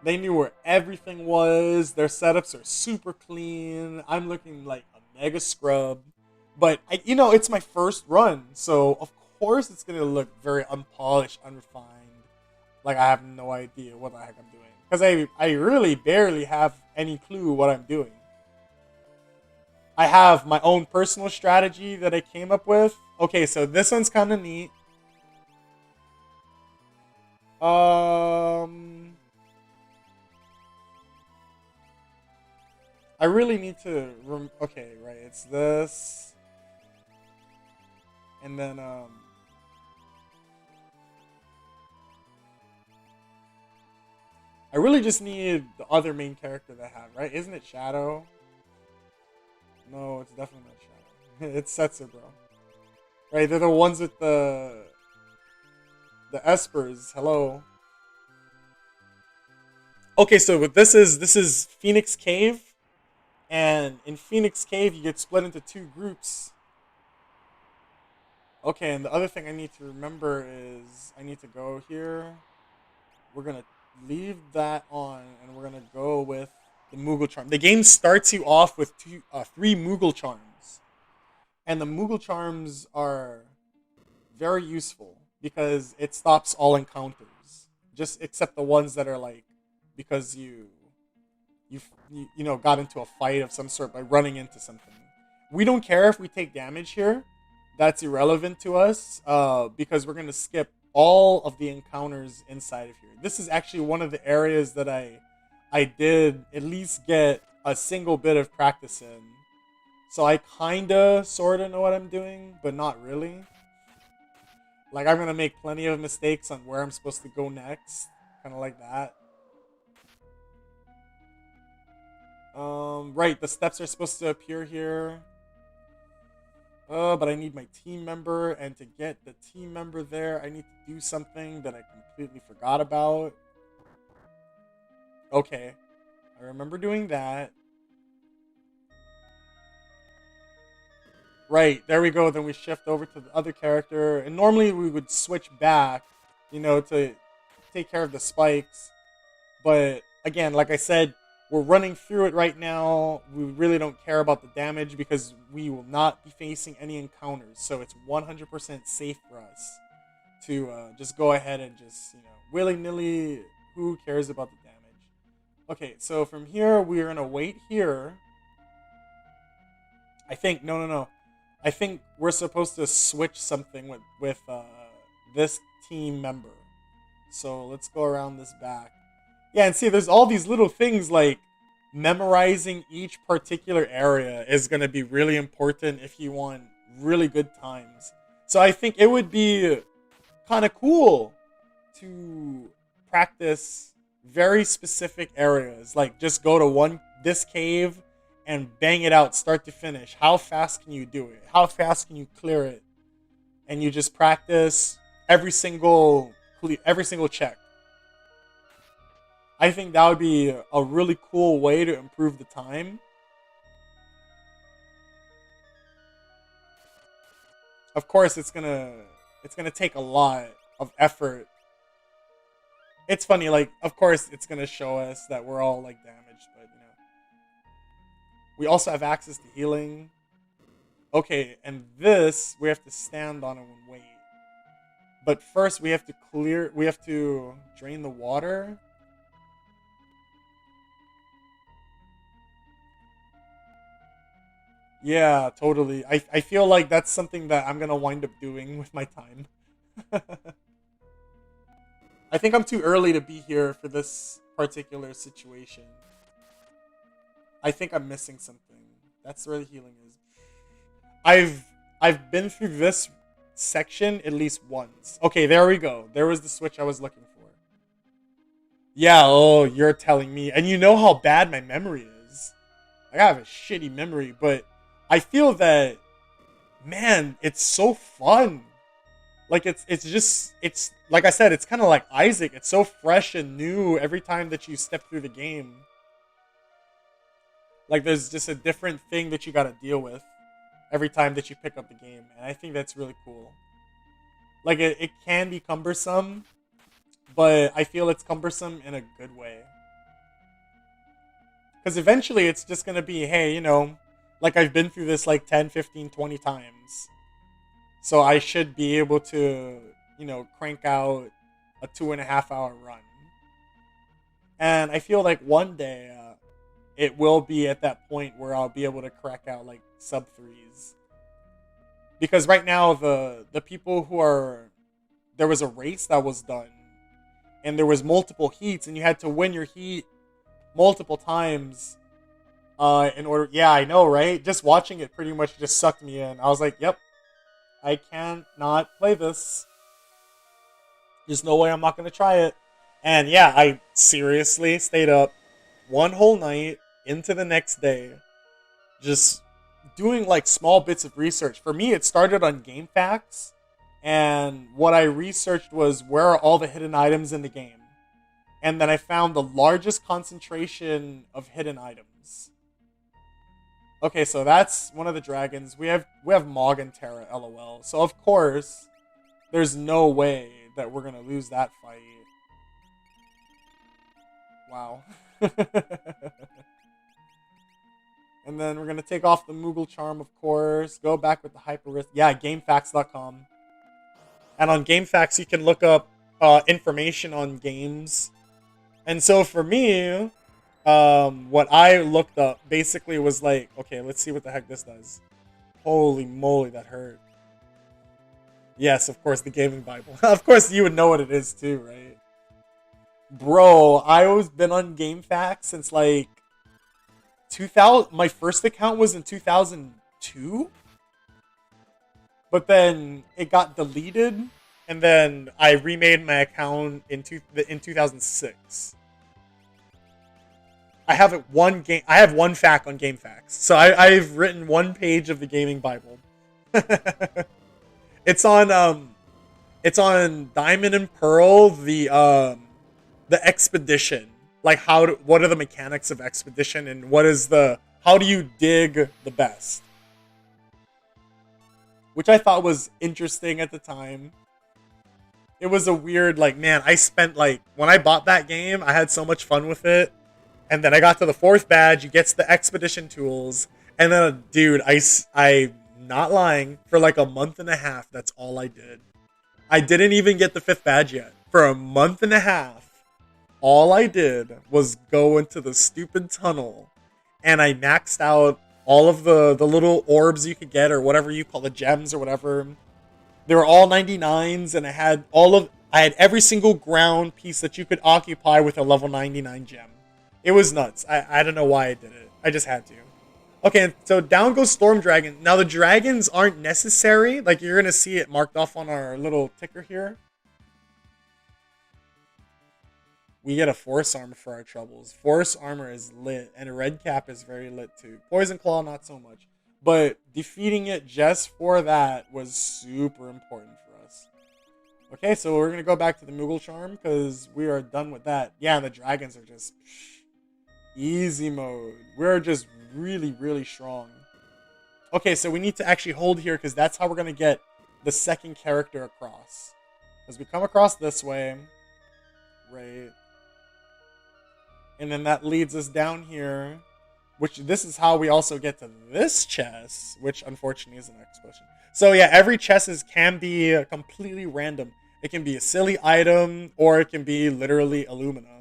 They knew where everything was. Their setups are super clean. I'm looking like a mega scrub. But, it's my first run. So, of course, it's going to look very unpolished, unrefined. Like, I have no idea what the heck I'm doing. Because I really barely have any clue what I'm doing. I have my own personal strategy that I came up with. Okay, so this one's kind of neat. I really need to. Okay, right. It's this, and then I really just need the other main character that I have. Right? Isn't it Shadow? No, it's definitely not Shadow. It's Setzer, bro. Right? They're the ones with the espers. Hello. Okay, so this is Phoenix Cave, and in Phoenix Cave you get split into two groups. Okay, and the other thing I need to remember is I need to go here. We're gonna leave that on, and we're gonna go with the Moogle charm. The game starts you off with three Moogle charms, and the Moogle charms are very useful because it stops all encounters, just except the ones that are like because you got into a fight of some sort by running into something. We don't care if we take damage here. That's irrelevant to us because we're gonna skip all of the encounters inside of here. This is actually one of the areas that I did at least get a single bit of practice in. So I kinda sorta know what I'm doing, but not really. Like I'm gonna make plenty of mistakes on where I'm supposed to go next. Kinda like that. Right, the steps are supposed to appear here. But I need my team member, and to get the team member there, I need to do something that I completely forgot about. Okay, I remember doing that. Right, there we go. Then we shift over to the other character, and normally we would switch back, to take care of the spikes. But again, like I said, We're running through it right now. We really don't care about the damage because we will not be facing any encounters. So it's 100% safe for us to just go ahead and just, willy-nilly, who cares about the damage? Okay, so from here, we're going to wait here. I think, no. I think we're supposed to switch something with this team member. So let's go around this back. Yeah, and see, there's all these little things like memorizing each particular area is going to be really important if you want really good times. So I think it would be kind of cool to practice very specific areas. Like just go to this cave and bang it out start to finish. How fast can you do it? How fast can you clear it? And you just practice every single check. I think that would be a really cool way to improve the time. Of course, it's gonna take a lot of effort. It's funny, like, of course, it's gonna show us that we're all like damaged, but we also have access to healing. Okay, and this we have to stand on it and wait. But first, we have to drain the water. Yeah, totally. I feel like that's something that I'm gonna wind up doing with my time. I think I'm too early to be here for this particular situation. I think I'm missing something. That's where the healing is. I've been through this section at least once. Okay, there we go. There was the switch I was looking for. Yeah, oh, you're telling me. And you know how bad my memory is. I have a shitty memory, but I feel that, man, it's so fun. Like it's like I said, it's kind of like Isaac. It's so fresh and new every time that you step through the game. Like there's just a different thing that you got to deal with every time that you pick up the game, and I think that's really cool. Like it can be cumbersome, but I feel it's cumbersome in a good way. Because eventually it's just going to be, hey, like I've been through this like 10, 15, 20 times. So I should be able to, crank out a 2.5-hour run. And I feel like one day it will be at that point where I'll be able to crack out like sub 3s. Because right now the people there was a race that was done. And there was multiple heats and you had to win your heat multiple times in order. Yeah, I know, right? Just watching it pretty much just sucked me in. I was like, yep, I can't not play this. There's no way I'm not going to try it. And yeah, I seriously stayed up one whole night into the next day just doing like small bits of research. For me, it started on GameFAQs, and what I researched was where are all the hidden items in the game. And then I found the largest concentration of hidden items. Okay, so that's one of the dragons. We have Mog and Terra, LOL. So of course, there's no way that we're gonna lose that fight. Wow. And then we're gonna take off the Moogle Charm, of course. Go back with the Hyper. Yeah, GameFAQs.com. And on GameFAQs, you can look up information on games. And so for me, what I looked up basically was like, okay, let's see what the heck this does. Holy moly, that hurt. Yes, of course, the Gaming Bible. Of course, you would know what it is too, right? Bro, I've been on GameFAQs since like 2000. My first account was in 2002. But then it got deleted. And then I remade my account in 2006. I have one FAQ on GameFAQs. So I've written one page of the Gaming Bible. It's on Diamond and Pearl, the expedition. Like what are the mechanics of expedition, and how do you dig the best? Which I thought was interesting at the time. It was a weird, like, man, I spent, like, when I bought that game, I had so much fun with it. And then I got to the 4th badge. He gets the expedition tools. And then, dude, I not lying, for like a month and a half, that's all I did. I didn't even get the 5th badge yet. For a month and a half, all I did was go into the stupid tunnel. And I maxed out all of the little orbs you could get, or whatever you call the gems or whatever. They were all 99s, and I had every single ground piece that you could occupy with a level 99 gem. It was nuts. I don't know why I did it. I just had to. Okay, so down goes Storm Dragon. Now the dragons aren't necessary. Like, you're going to see it marked off on our little ticker here. We get a Force Armor for our troubles. Force Armor is lit, and a Red Cap is very lit too. Poison Claw, not so much. But defeating it just for that was super important for us. Okay, so we're going to go back to the Moogle Charm because we are done with that. Yeah, the dragons are just easy mode. We're just really, really strong. Okay, so we need to actually hold here because that's how we're going to get the second character across. Because we come across this way. Right. And then that leads us down here. Which, this is how we also get to this chest. Which, unfortunately, is the next question. So, yeah, every chest can be completely random. It can be a silly item, or it can be literally Illumina.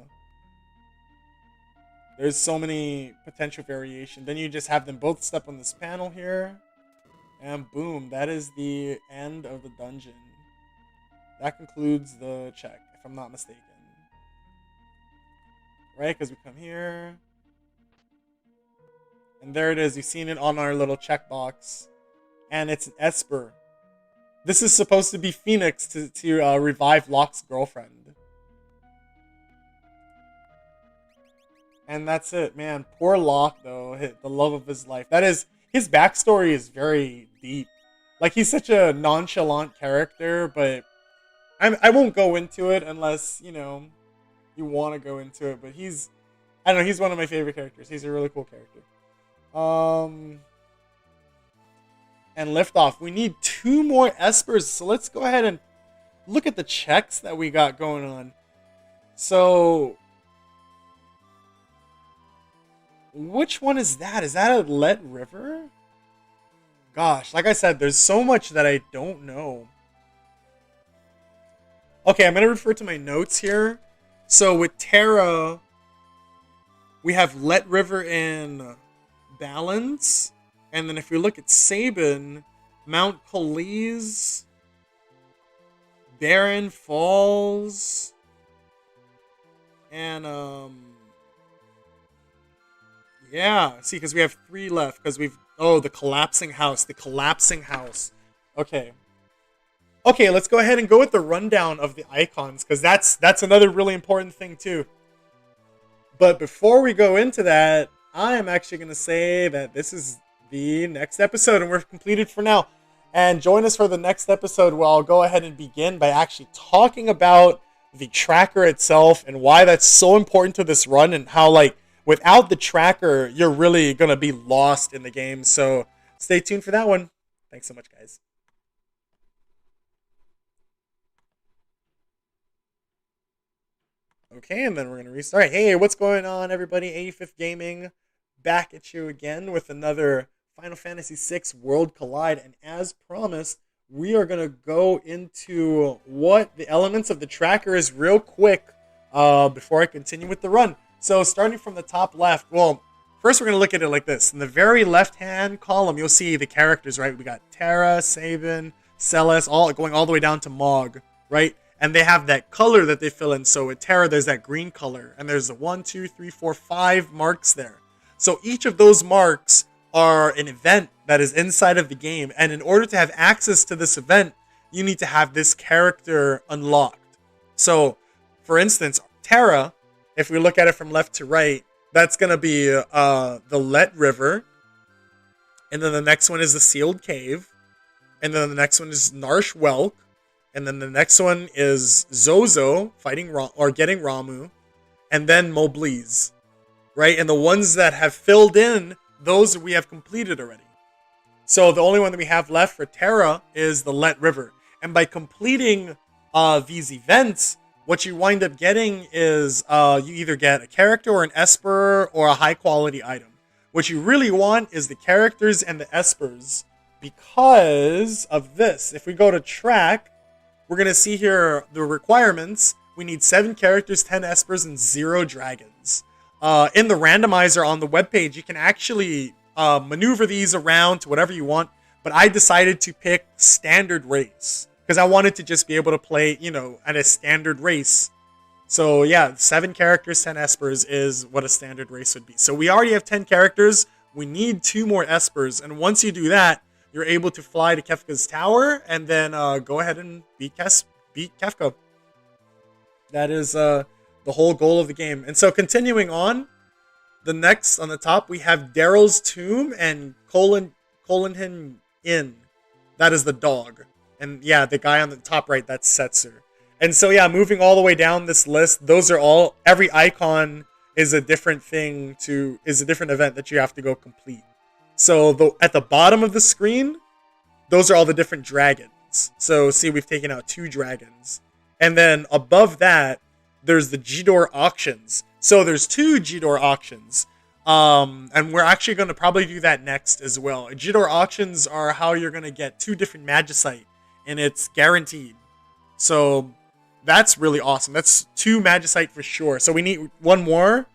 There's so many potential variations. Then you just have them both step on this panel here. And boom, that is the end of the dungeon. That concludes the check, if I'm not mistaken. Right, because we come here. And there it is. You've seen it on our little checkbox. And it's an Esper. This is supposed to be Phoenix to revive Locke's girlfriend. And that's it, man. Poor Locke, though. The love of his life. That is, his backstory is very deep. Like, he's such a nonchalant character, but I won't go into it unless, you know, you want to go into it. But he's, I don't know, he's one of my favorite characters. He's a really cool character. And Liftoff. We need 2 more Espers, so let's go ahead and look at the checks that we got going on. So, which one is that? Is that a Let River? Gosh, like I said, there's so much that I don't know. Okay, I'm going to refer to my notes here. So with Terra, we have Let River in Balance. And then if we look at Sabin, Mount Colise, Barren Falls, and yeah, see, because we have 3 left, because we've, oh, the collapsing house. Okay, let's go ahead and go with the rundown of the icons, because that's another really important thing too. But before we go into that, I am actually going to say that this is the next episode, and we're completed for now. And join us for the next episode, where I'll go ahead and begin by actually talking about the tracker itself and why that's so important to this run, and how, like, without the tracker, you're really going to be lost in the game. So stay tuned for that one. Thanks so much, guys. Okay, and then we're going to restart. Hey, what's going on, everybody? 85th Gaming, back at you again with another Final Fantasy VI World Collide. And as promised, we are going to go into what the elements of the tracker is real quick before I continue with the run. So starting from the top left, well, first we're going to look at it like this. In the very left-hand column, you'll see the characters, right? We got Terra, Sabin, Celes, all going all the way down to Mog, right? And they have that color that they fill in. So with Terra, there's that green color. And there's 1, 2, 3, 4, 5 marks there. So each of those marks are an event that is inside of the game. And in order to have access to this event, you need to have this character unlocked. So, for instance, Terra, if we look at it from left to right, that's going to be the Let River. And then the next one is the Sealed Cave. And then the next one is Narsh Welk. And then the next one is Zozo fighting getting Ramu. And then Mobliz. Right? And the ones that have filled in, those we have completed already. So the only one that we have left for Terra is the Let River. And by completing these events, what you wind up getting is you either get a character or an esper or a high quality item. What you really want is the characters and the espers because of this. If we go to track, we're going to see here the requirements. We need 7 characters, 10 espers, and 0 dragons. In the randomizer on the webpage, you can actually maneuver these around to whatever you want, but I decided to pick standard race because I wanted to just be able to play, at a standard race. So yeah, 7 characters, 10 espers is what a standard race would be. So we already have 10 characters. We need 2 more espers, and once you do that, you're able to fly to Kefka's tower and then go ahead and beat Kefka. That is the whole goal of the game. And so continuing on, the next on the top, we have Daryl's Tomb and Colinhin Inn. That is the dog. And yeah, the guy on the top right, that's Setzer. And so yeah, moving all the way down this list, those are all, every icon is a different thing is a different event that you have to go complete. So at the bottom of the screen, those are all the different dragons. So see, we've taken out 2 dragons. And then above that, there's the G-Door auctions. So there's 2 G-Door auctions. And we're actually going to probably do that next as well. G-Door auctions are how you're going to get 2 different Magicite. And it's guaranteed. So that's really awesome. That's 2 Magicite for sure. So we need 1 more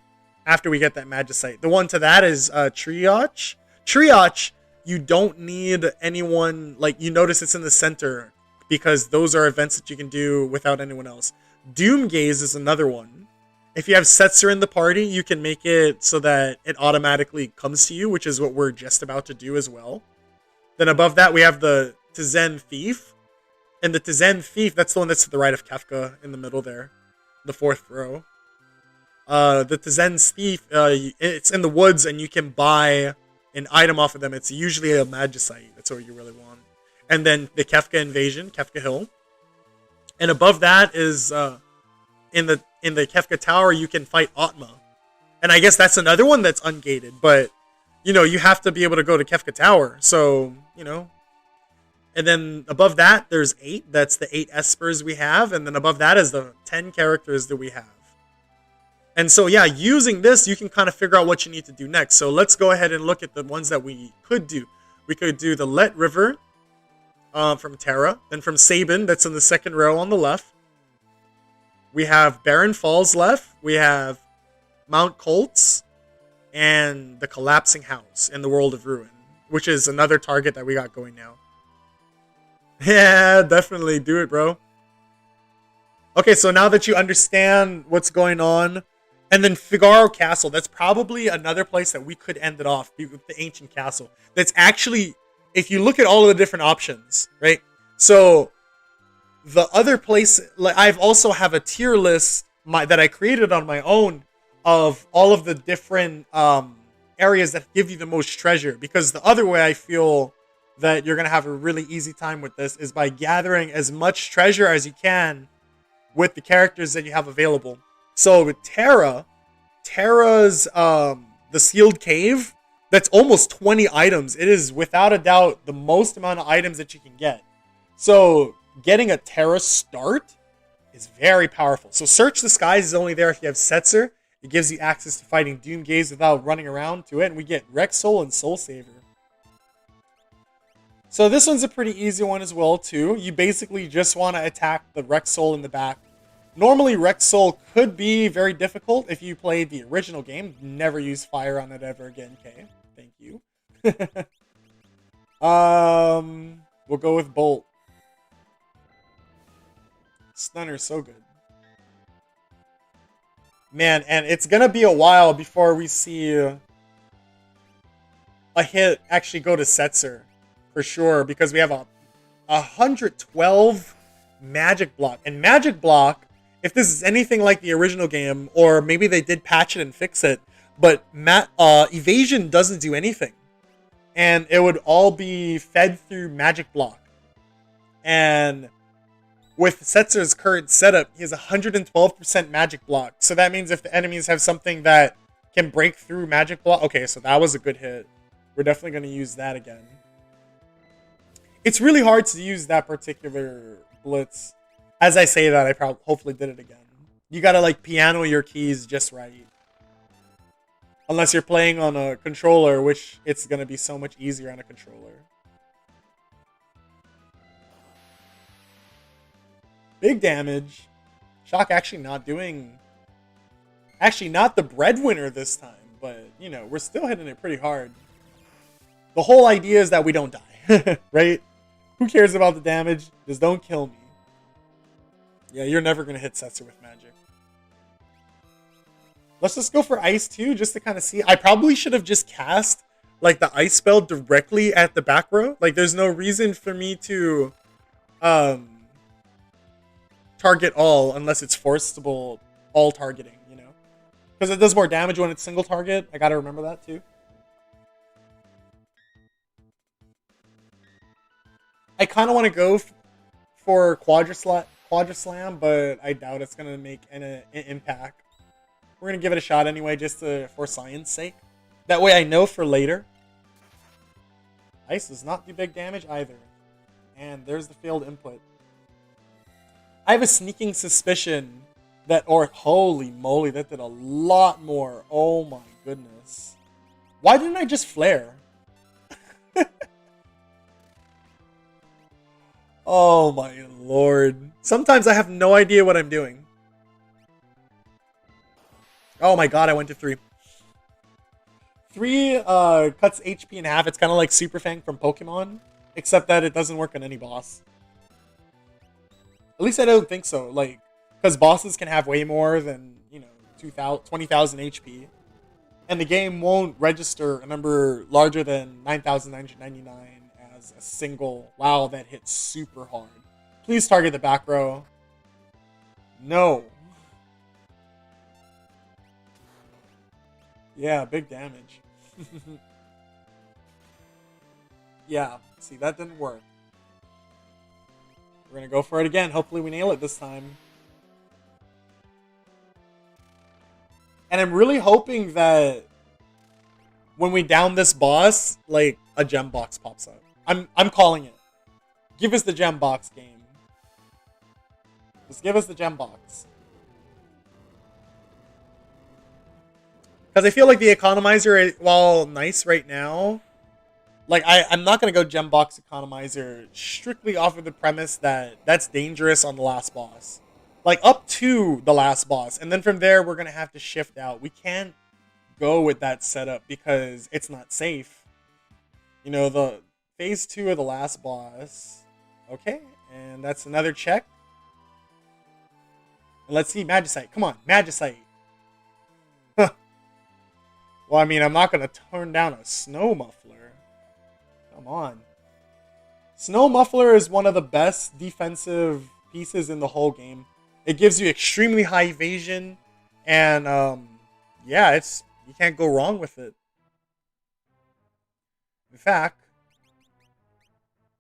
after we get that Magicite. The one to that is Triage. Triage, you don't need anyone, like, you notice it's in the center because those are events that you can do without anyone else. Doomgaze is another one. If you have Setzer in the party, you can make it so that it automatically comes to you, which is what we're just about to do as well. Then above that, we have the Tizen Thief. And the Tizen Thief, that's the one that's to the right of Kefka in the middle there. The 4th row. The Tizen Thief, it's in the woods and you can buy an item off of them. It's usually a Magicite. That's what you really want. And then the Kefka Invasion, Kefka Hill. And above that is in the Kefka Tower, you can fight Atma. And I guess that's another one that's ungated. But, you have to be able to go to Kefka Tower. So, And then above that, there's 8. That's the 8 espers we have. And then above that is the 10 characters that we have. And so, yeah, using this, you can kind of figure out what you need to do next. So let's go ahead and look at the ones that we could do. We could do the Let River from Terra. Then from Sabin, that's in the 2nd row on the left. We have Barren Falls left. We have Mount Colts. And the Collapsing House in the World of Ruin, which is another target that we got going now. Yeah, definitely. Do it, bro. Okay, so now that you understand what's going on, and then Figaro Castle, that's probably another place that we could end it off with the Ancient Castle. That's actually, if you look at all of the different options, right? So the other place, like I've also have a tier list that I created on my own of all of the different areas that give you the most treasure. Because the other way I feel that you're going to have a really easy time with this is by gathering as much treasure as you can with the characters that you have available. So with Terra's the Sealed Cave, that's almost 20 items. It is without a doubt the most amount of items that you can get. So getting a Terra start is very powerful. So Search the Skies is only there if you have Setzer. It gives you access to fighting Doomgaze without running around to it. And we get Rexsoul and Soul Saver. So this one's a pretty easy one as well too. You basically just want to attack the Rexsoul in the back. Normally, Rexsoul could be very difficult if you played the original game. Never use fire on it ever again, Kay. Thank you. We'll go with Bolt. Stunner's so good. Man, and it's going to be a while before we see a hit actually go to Setzer. For sure, because we have a 112 Magic Block. And Magic Block, if this is anything like the original game, or maybe they did patch it and fix it, but Evasion doesn't do anything. And it would all be fed through Magic Block. And with Setzer's current setup, he has 112% Magic Block. So that means if the enemies have something that can break through Magic Block... Okay, so that was a good hit. We're definitely going to use that again. It's really hard to use that particular blitz. As I say that, I probably hopefully did it again. You gotta like piano your keys just right. Unless you're playing on a controller, which it's gonna be so much easier on a controller. Big damage. Shock actually not doing... Actually not the breadwinner this time, but, you know, we're still hitting it pretty hard. The whole idea is that we don't die, right? Who cares about the damage? Just don't kill me. Yeah, you're never going to hit Setzer with magic. Let's just go for ice too, just to kind of see. I probably should have just cast like the ice spell directly at the back row. Like there's no reason for me to target all unless it's forcible all targeting, you know? Because it does more damage when it's single target. I gotta remember that too. I kind of want to go for Quadra Slam, but I doubt it's going to make an impact. We're going to give it a shot anyway, just for science sake. That way I know for later. Ice does not do big damage either. And there's the failed input. I have a sneaking suspicion that, or holy moly, that did a lot more. Oh my goodness. Why didn't I just flare? Oh my lord. Sometimes I have no idea what I'm doing. Oh my god, I went to 3. 3 cuts HP in half. It's kind of like Super Fang from Pokemon, except that it doesn't work on any boss. At least I don't think so. Like, because bosses can have way more than, you know, 20,000 HP. And the game won't register a number larger than 9,999 as a single wow that hits super hard. Please target the back row. No. Yeah, big damage. Yeah, see, that didn't work. We're gonna go for it again. Hopefully we nail it this time. And I'm really hoping that when we down this boss, like, a gem box pops up. I'm calling it. Give us the gem box game. Just give us the gem box. Because I feel like the economizer, while nice right now, like, I'm not going to go gem box economizer strictly off of the premise that that's dangerous on the last boss. Like, up to the last boss. And then from there, we're going to have to shift out. We can't go with that setup because it's not safe. You know, the phase 2 of the last boss. Okay, and that's another check. And let's see, Magicite. Come on, Magicite. Huh. Well, I mean, I'm not going to turn down a Snow Muffler. Come on. Snow Muffler is one of the best defensive pieces in the whole game. It gives you extremely high evasion, and yeah, you can't go wrong with it. In fact,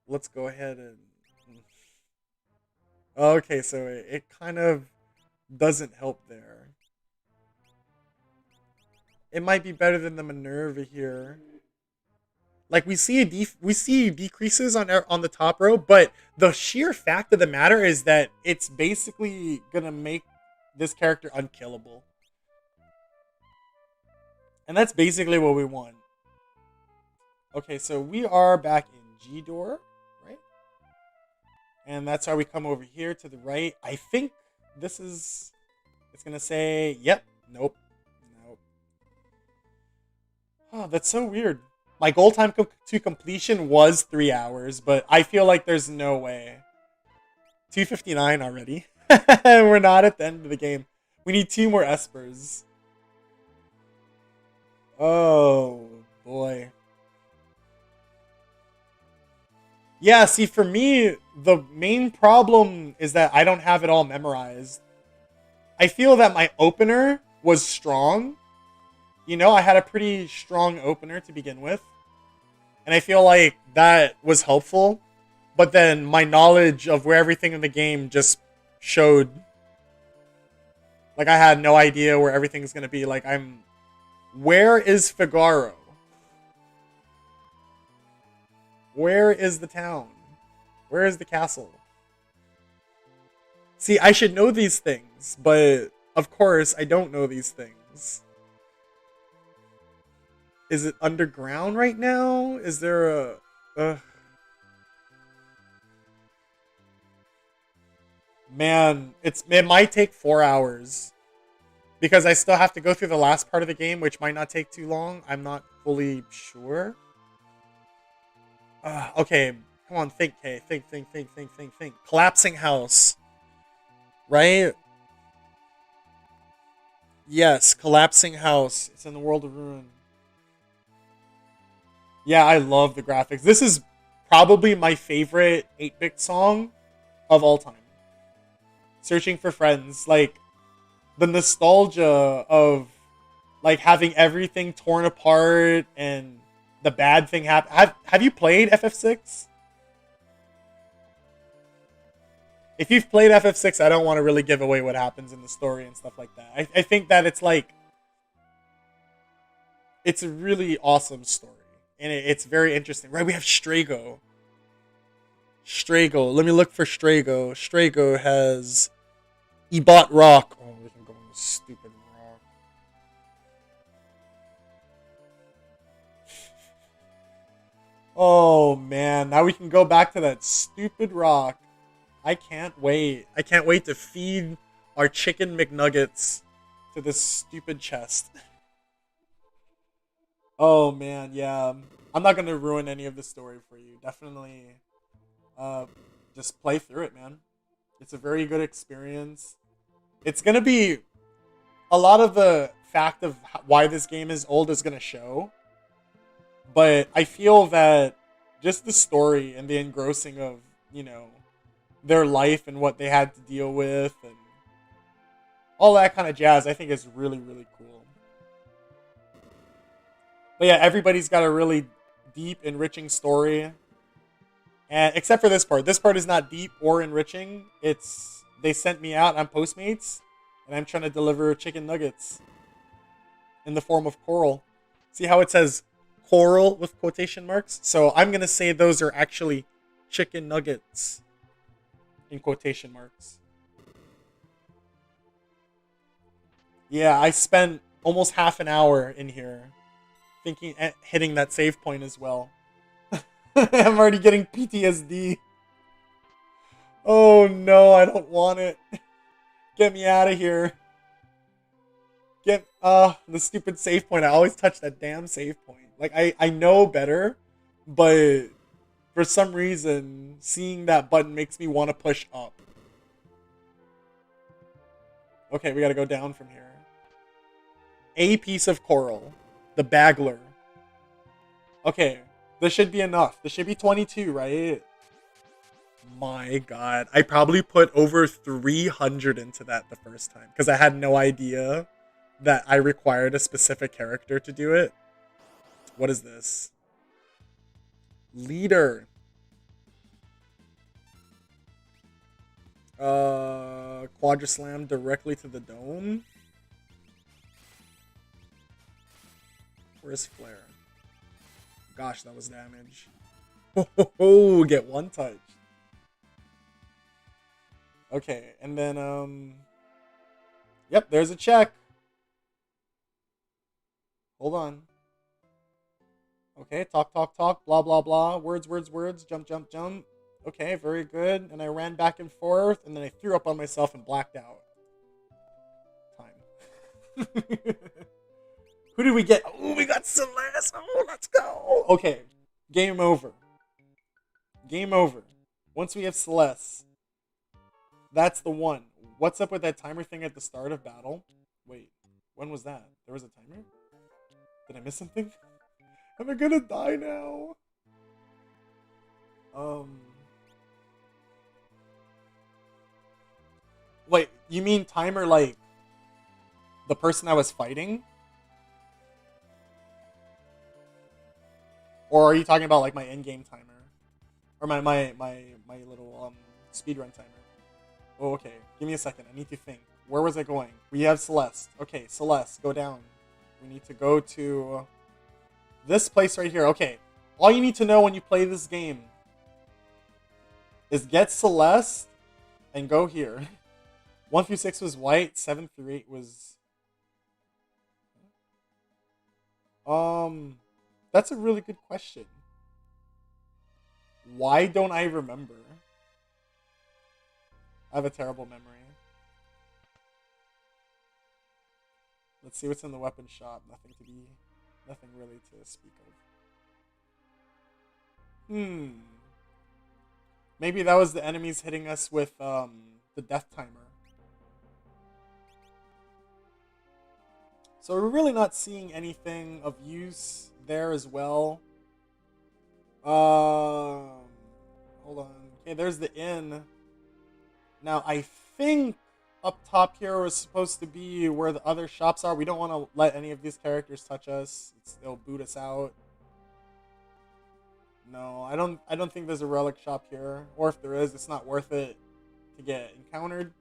let's go ahead and... Okay, so it kind of doesn't help there. It might be better than the Minerva here. Like, we see decreases on the top row, but the sheer fact of the matter is that it's basically gonna make this character unkillable. And that's basically what we want. Okay, so we are back in G door, right? And that's how we come over here to the right. I think this is... It's gonna say, yep, nope, nope. Oh, that's so weird. My goal time to completion was 3 hours, but I feel like there's no way. 2:59 already. We're not at the end of the game. We need 2 more Espers. Oh, boy. Yeah, see, for me, the main problem is that I don't have it all memorized. I feel that my opener was strong. You know, I had a pretty strong opener to begin with. And I feel like that was helpful. But then my knowledge of where everything in the game just showed. Like, I had no idea where everything's going to be. Like, where is Figaro? Where is the town? Where is the castle? See, I should know these things, but of course I don't know these things. Is it underground right now? Is there a... Man, it might take 4 hours. Because I still have to go through the last part of the game, which might not take too long. I'm not fully sure. Okay, come on, think, hey, think. Collapsing house, right? Yes, collapsing house. It's in the world of ruin. Yeah, I love the graphics. This is probably my favorite 8-bit song of all time. Searching for Friends, like the nostalgia of like having everything torn apart and the bad thing happen. Have you played FF6? If you've played FF6, I don't want to really give away what happens in the story and stuff like that. I think that it's like it's a really awesome story and it's very interesting. Right, we have Strago. Strago. Let me look for Strago. Strago has Ebot Rock. Oh, we can go on this stupid rock. Oh man, now we can go back to that stupid rock. I can't wait. I can't wait to feed our chicken McNuggets to this stupid chest. Oh man, yeah. I'm not gonna ruin any of the story for you. Definitely, uh, just play through it, man. It's a very good experience. It's gonna be a lot of the fact of why this game is old is gonna show, but I feel that just the story and the engrossing of their life and what they had to deal with and all that kind of jazz, I think is really really cool. But yeah, everybody's got a really deep, enriching story. And except for this part. This part is not deep or enriching. It's they sent me out on Postmates, and I'm trying to deliver chicken nuggets in the form of coral. See how it says coral with quotation marks? So I'm gonna say those are actually chicken nuggets in quotation marks. Yeah, I spent almost half an hour in here thinking hitting that save point as well. I'm already getting PTSD. Oh no, I don't want it. Get me out of here. Get the stupid save point. I always touch that damn save point. Like I know better, but for some reason seeing that button makes me want to push up. Okay, we gotta go down from here. A piece of coral. The bagler. Okay, this should be enough. This should be 22, right? My god. I probably put over 300 into that the first time. Because I had no idea that I required a specific character to do it. What is this? Leader. Quadra-slam directly to the dome. Where's Flare? Gosh, that was damage. Oh, get one touch. Okay, and then, yep, there's a check. Hold on. Okay, talk, blah, blah, blah. Words, jump, jump, jump. Okay, very good. And I ran back and forth, and then I threw up on myself and blacked out. Time. Who did we get? Oh, we got Celeste. Oh, let's go. Okay, game over. Game over. Once we have Celeste, that's the one. What's up with that timer thing at the start of battle? Wait, when was that? There was a timer? Did I miss something? Am I gonna die now? Wait, you mean timer like the person I was fighting? Or are you talking about like my in-game timer? Or my little speedrun timer? Oh, okay. Give me a second. I need to think. Where was I going? We have Celeste. Okay, Celeste, go down. We need to go to this place right here. Okay. All you need to know when you play this game is get Celeste and go here. 1 through 6 was white. 7 through 8 was um. That's a really good question. Why don't I remember? I have a terrible memory. Let's see what's in the weapon shop. Nothing really to speak of. Maybe that was the enemies hitting us with the death timer. So we're really not seeing anything of use there as well. Hold on. Okay, there's the inn. Now I think up top here was supposed to be where the other shops are. We don't want to let any of these characters touch us. They'll boot us out. No, I don't think there's a relic shop here. Or if there is, it's not worth it to get encountered.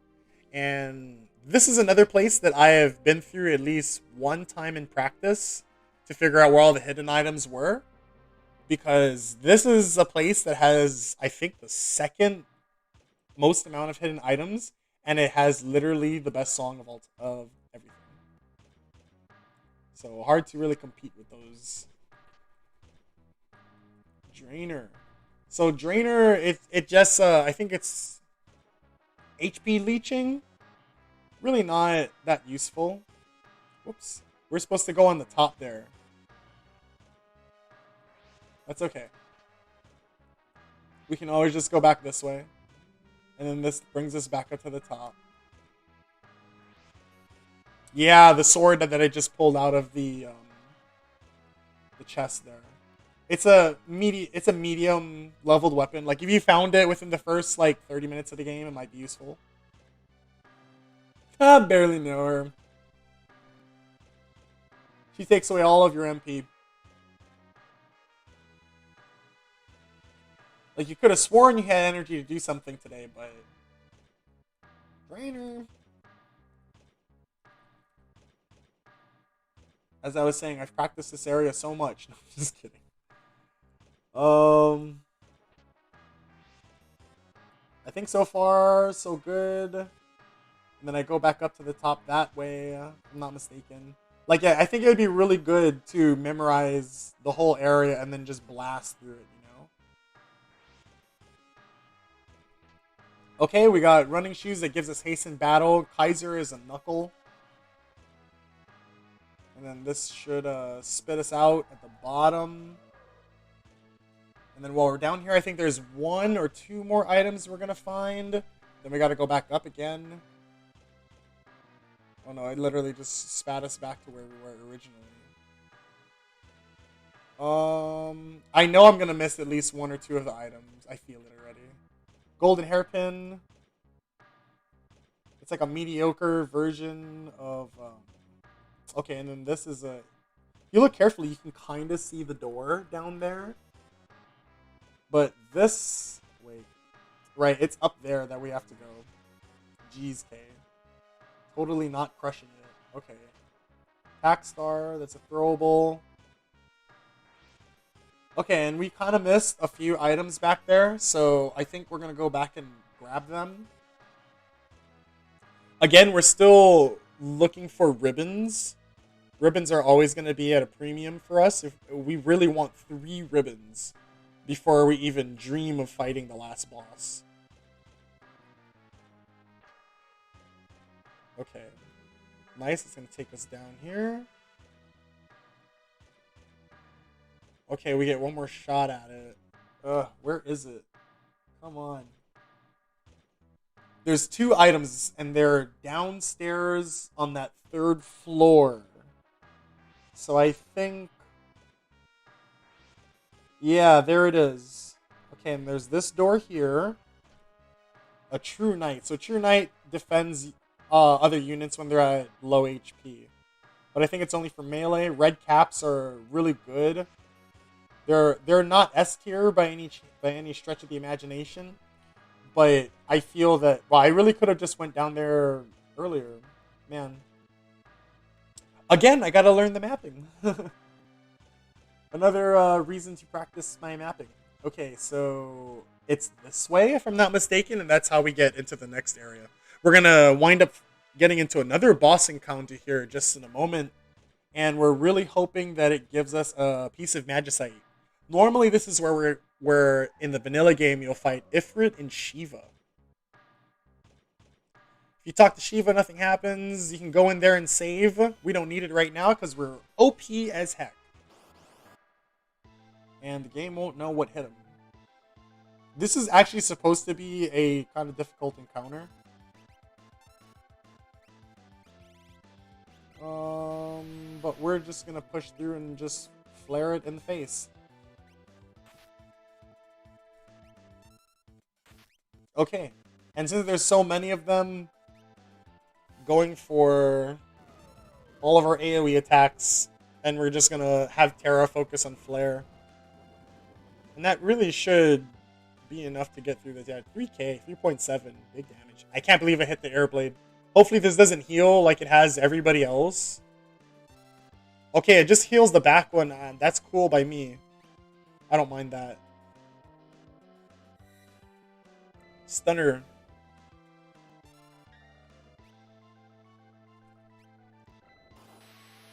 And this is another place that I have been through at least one time in practice to figure out where all the hidden items were. Because this is a place that has, I think, the second most amount of hidden items, and it has literally the best song of everything. So hard to really compete with those. Drainer. So Drainer, it just I think it's HP leeching. Really not that useful. Whoops. We're supposed to go on the top there. That's okay. We can always just go back this way. And then this brings us back up to the top. Yeah, the sword that I just pulled out of the chest there. It's a medium leveled weapon. Like if you found it within the first like 30 minutes of the game, it might be useful. I barely know her. She takes away all of your MP. Like, you could have sworn you had energy to do something today, but... Drainer. As I was saying, I've practiced this area so much. No, I'm just kidding. I think so far, so good. And then I go back up to the top that way, if I'm not mistaken. Like, yeah, I think it would be really good to memorize the whole area and then just blast through it, you know? Okay, we got running shoes that gives us haste in battle. Kaiser is a knuckle. And then this should spit us out at the bottom. And then while we're down here, I think there's 1 or 2 more items we're going to find. Then we got to go back up again. Oh no, it literally just spat us back to where we were originally. I know I'm going to miss at least 1 or 2 of the items. I feel it already. Golden hairpin. It's like a mediocre version of... okay, and then this is a... If you look carefully, you can kind of see the door down there. But this... Wait. Right, it's up there that we have to go. Jeez, K. Totally not crushing it. Okay. Pack Star, that's a throwable. Okay, and we kind of missed a few items back there, so I think we're going to go back and grab them. Again, we're still looking for ribbons. Ribbons are always going to be at a premium for us. If we really want 3 ribbons before we even dream of fighting the last boss. Okay. Nice, it's going to take us down here. Okay, we get 1 more shot at it. Ugh, where is it? Come on. There's 2 items, and they're downstairs on that 3rd floor. So I think... Yeah, there it is. Okay, and there's this door here. A True Knight. So True Knight defends other units when they're at low HP. But I think it's only for melee. Red caps are really good. They're not S tier by any stretch of the imagination, but I feel that I really could have just went down there earlier, man. Again, I gotta learn the mapping. Another reason to practice my mapping. Okay, so it's this way if I'm not mistaken, and that's how we get into the next area. We're gonna wind up getting into another boss encounter here just in a moment, and we're really hoping that it gives us a piece of magicite. Normally, this is where we're in the vanilla game. You'll fight Ifrit and Shiva. If you talk to Shiva, nothing happens. You can go in there and save. We don't need it right now because we're OP as heck, and the game won't know what hit him. This is actually supposed to be a kind of difficult encounter. But we're just gonna push through and just flare it in the face. Okay, and since there's so many of them going for all of our AoE attacks, and we're just gonna have Terra focus on flare. And that really should be enough to get through this. Yeah, 3k, 3.7, big damage. I can't believe I hit the air blade. Hopefully this doesn't heal like it has everybody else. Okay, it just heals the back one. That's cool by me. I don't mind that. Stunner.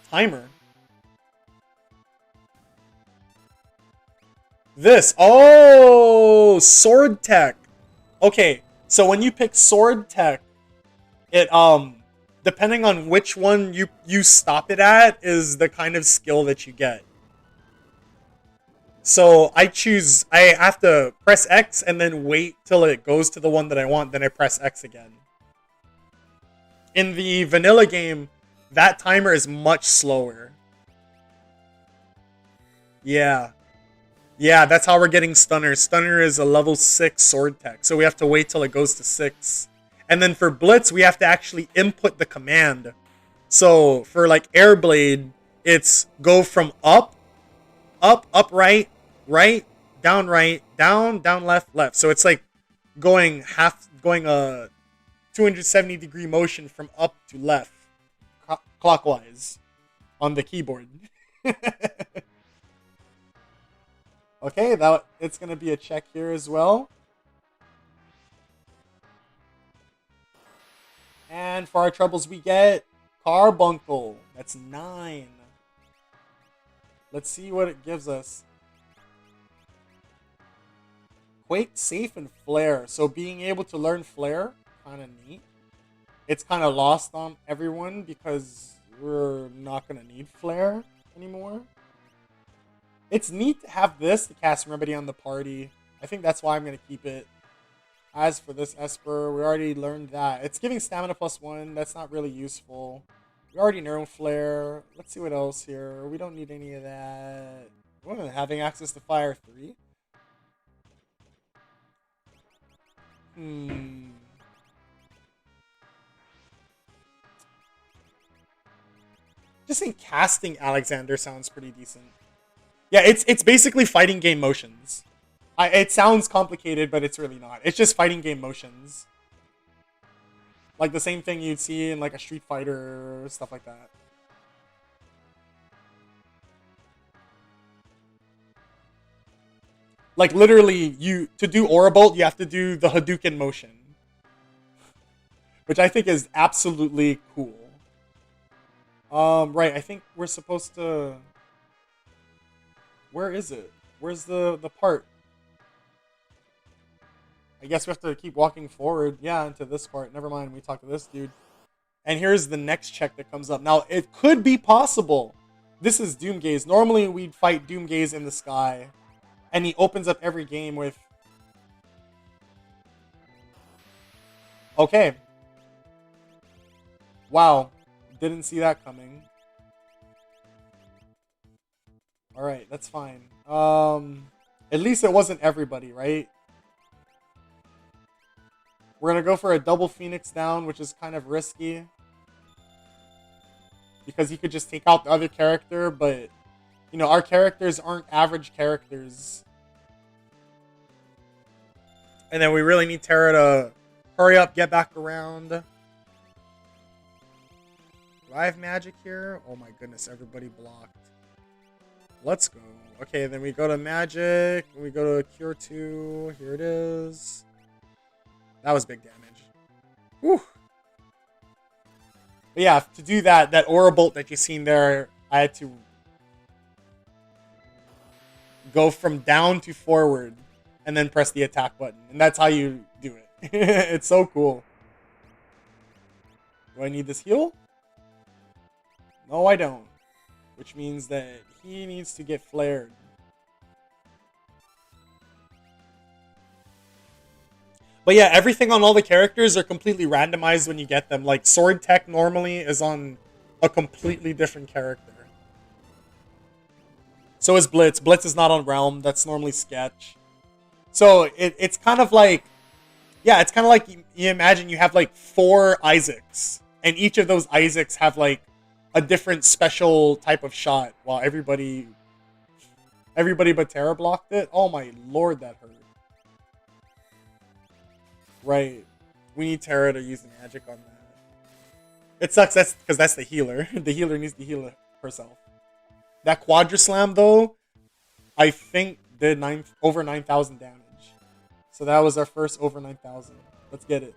Timer. This. Oh, sword tech. Okay, so when you pick sword tech, it depending on which one you stop it at is the kind of skill that you get. So I have to press X and then wait till it goes to the one that I want, then I press X again. In the vanilla game, that timer is much slower. Yeah. Yeah, that's how we're getting Stunner. Stunner is a level 6 sword tech, so we have to wait till it goes to 6. And then for Blitz, we have to actually input the command. So for like Airblade, it's go from up, right, down, down, left. So it's like going a 270 degree motion from up to left, clockwise on the keyboard. Okay, it's gonna be a check here as well. And for our troubles, we get Carbuncle. That's 9. Let's see what it gives us. Quake, Safe, and Flare. So being able to learn Flare, kind of neat. It's kind of lost on everyone because we're not going to need Flare anymore. It's neat to have this to cast Remedy on the party. I think that's why I'm going to keep it. As for this Esper, we already learned that. It's giving stamina +1. That's not really useful. We already know Flare. Let's see what else here. We don't need any of that. Oh, having access to Fire 3. Just think casting Alexander sounds pretty decent. Yeah, it's basically fighting game motions. It sounds complicated, but it's really not. It's just fighting game motions. Like the same thing you'd see in like a Street Fighter, stuff like that. Like literally, to do Aura Bolt, you have to do the Hadouken motion. Which I think is absolutely cool. Right, I think we're supposed to... Where is it? Where's the part? I guess we have to keep walking forward. Yeah, into this part. Never mind, we talk to this dude. And here's the next check that comes up. Now, it could be possible. This is Doomgaze. Normally, we'd fight Doomgaze in the sky. And he opens up every game with... Okay. Wow. Didn't see that coming. Alright, that's fine. At least it wasn't everybody, right? We're going to go for a double Phoenix down, which is kind of risky. Because he could just take out the other character, but... You know, our characters aren't average characters. And then we really need Terra to hurry up, get back around. Do I have magic here? Oh my goodness, everybody blocked. Let's go. Okay, then we go to magic. We go to Cure 2. Here it is. That was big damage. Whew. But yeah, to do that, that aura bolt that you seen there, I had to go from down to forward and then press the attack button. And that's how you do it. It's so cool. Do I need this heal? No, I don't. Which means that he needs to get flared. But yeah, everything on all the characters are completely randomized when you get them. Like, Sword Tech normally is on a completely different character. So is Blitz. Blitz is not on Realm. That's normally Sketch. So it's kind of like, yeah, it's kind of like you imagine you have like 4 Isaacs. And each of those Isaacs have like a different special type of shot. While everybody but Terra blocked it. Oh my lord, that hurt. Right. We need Terra to use magic on that. It sucks that's because that's the healer. The healer needs to heal herself. That Quadra Slam though, I think did over 9,000 damage. So that was our first over 9,000. Let's get it.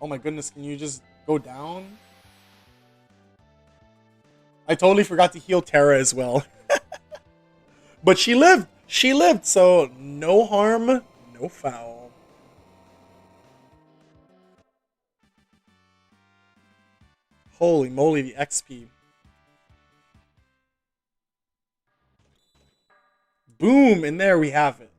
Oh my goodness, can you just go down? I totally forgot to heal Terra as well. But she lived. She lived, so no harm, no foul. Holy moly, the XP. Boom, and there we have it.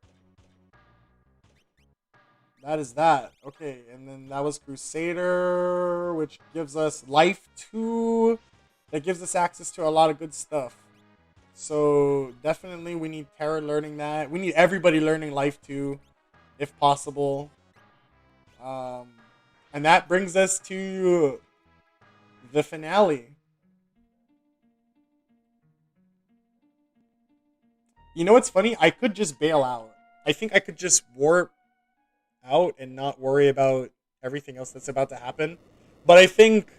That is that. Okay, and then that was Crusader, which gives us Life 2. That gives us access to a lot of good stuff. So definitely we need Terra learning that. We need everybody learning Life 2, if possible. And that brings us to the finale. You know what's funny? I could just bail out. I think I could just warp out and not worry about everything else that's about to happen. But I think,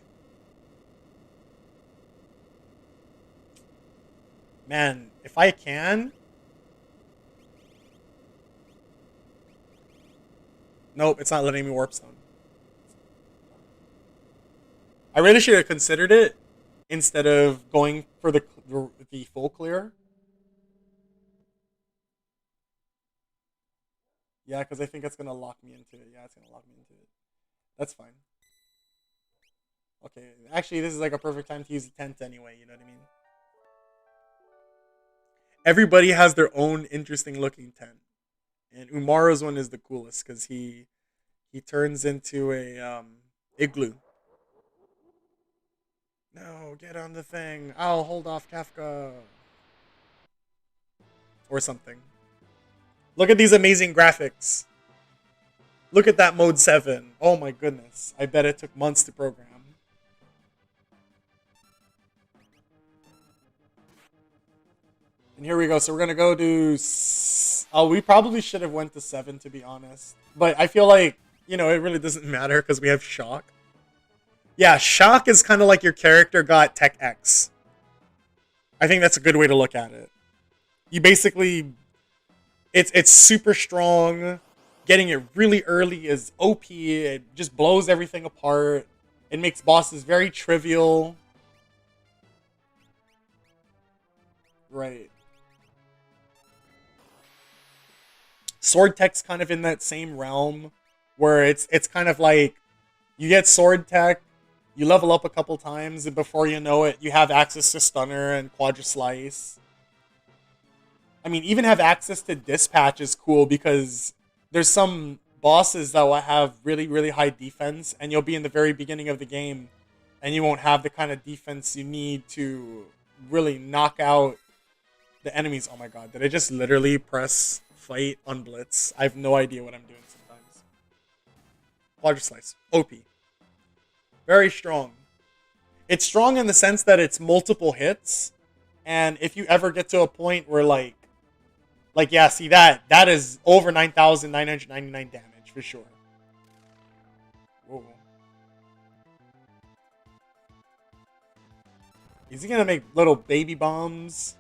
man, if I can... Nope, it's not letting me warp zone. I really should have considered it instead of going for the full clear. Yeah, because I think it's going to lock me into it. Yeah, it's going to lock me into it. That's fine. Okay, actually, this is like a perfect time to use the tent anyway, you know what I mean? Everybody has their own interesting looking tent. And Umaro's one is the coolest because he turns into a igloo. No, get on the thing. I'll hold off Kafka. Or something. Look at these amazing graphics. Look at that mode 7. Oh my goodness. I bet it took months to program. And here we go. So we're going to go to... Oh, we probably should have went to 7 to be honest. But I feel like, you know, it really doesn't matter because we have Shock. Yeah, Shock is kind of like your character got Tech X. I think that's a good way to look at it. You basically... It's super strong. Getting it really early is OP. It just blows everything apart. It makes bosses very trivial. Right. Sword Tech's kind of in that same realm where it's kind of like you get Sword Tech, you level up a couple times, and before you know it, you have access to Stunner and Quadra Slice. I mean, even have access to Dispatch is cool because there's some bosses that will have really, really high defense, and you'll be in the very beginning of the game, and you won't have the kind of defense you need to really knock out the enemies. Oh my god, did I just literally press fight on Blitz? I have no idea what I'm doing sometimes. Quadra Slice. OP. Very strong. It's strong in the sense that it's multiple hits, and if you ever get to a point where like, yeah, see that is over 9,999 damage for sure. Whoa. Is he gonna make little baby bombs?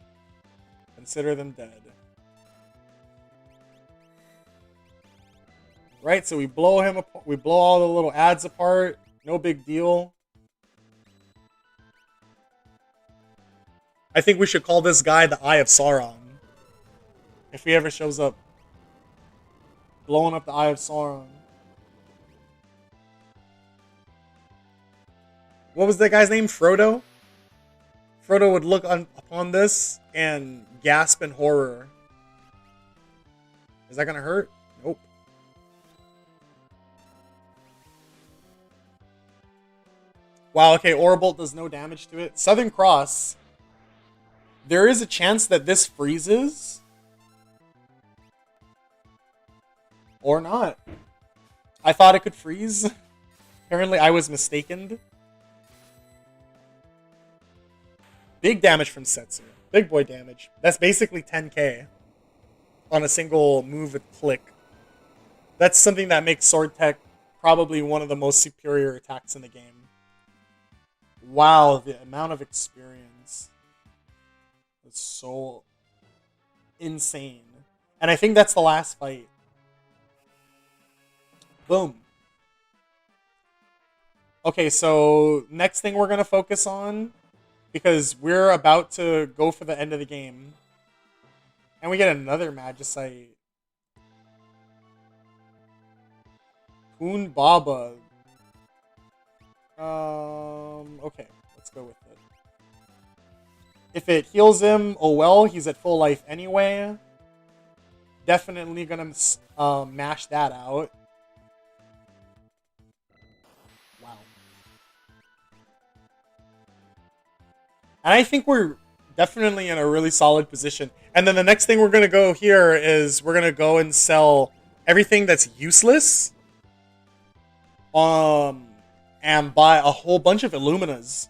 Consider them dead. Right, so we blow him apart. We blow all the little ads apart. No big deal. I think we should call this guy the Eye of Sauron. If he ever shows up. Blowing up the Eye of Sauron. What was that guy's name? Frodo? Frodo would look upon this and gasp in horror. Is that gonna hurt? Nope. Wow, okay, Aurabolt does no damage to it. Southern Cross. There is a chance that this freezes. Or not. I thought it could freeze. Apparently I was mistaken. Big damage from Setsu. Big boy damage. That's basically 10k. On a single move with click. That's something that makes Sword Tech probably one of the most superior attacks in the game. Wow, the amount of experience. It's so insane. And I think that's the last fight. Boom. Okay, so next thing we're going to focus on, because we're about to go for the end of the game. And we get another Magicite. Poon Baba. Okay, let's go with it. If it heals him, oh well, he's at full life anyway. Definitely gonna mash that out. Wow. And I think we're definitely in a really solid position. And then the next thing we're gonna go here is we're gonna go and sell everything that's useless. And buy a whole bunch of Illuminas.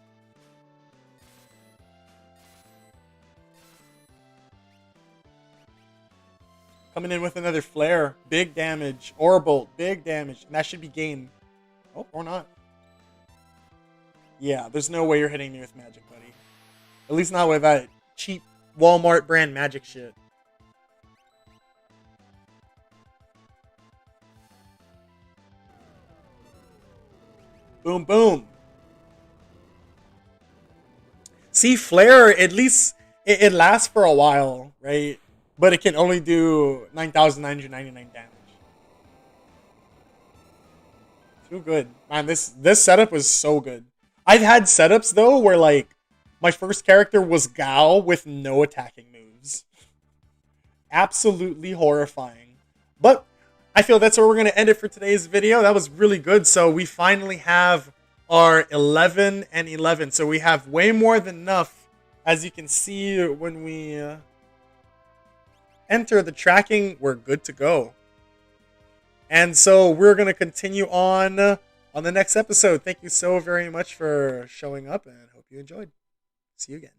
Coming in with another Flare. Big damage. Aurabolt. Big damage. And that should be game. Oh, or not. Yeah, there's no way you're hitting me with magic, buddy. At least not with that cheap Walmart brand magic shit. Boom, boom. See, Flare, at least it lasts for a while, right? But it can only do 9,999 damage. Too good. Man, this setup was so good. I've had setups, though, where, like, my first character was Gao with no attacking moves. Absolutely horrifying. But I feel that's where we're going to end it for today's video. That was really good. So we finally have our 11 and 11. So we have way more than enough. As you can see when we enter the tracking, we're good to go. And so we're going to continue on the next episode. Thank you so very much for showing up and hope you enjoyed. See you again.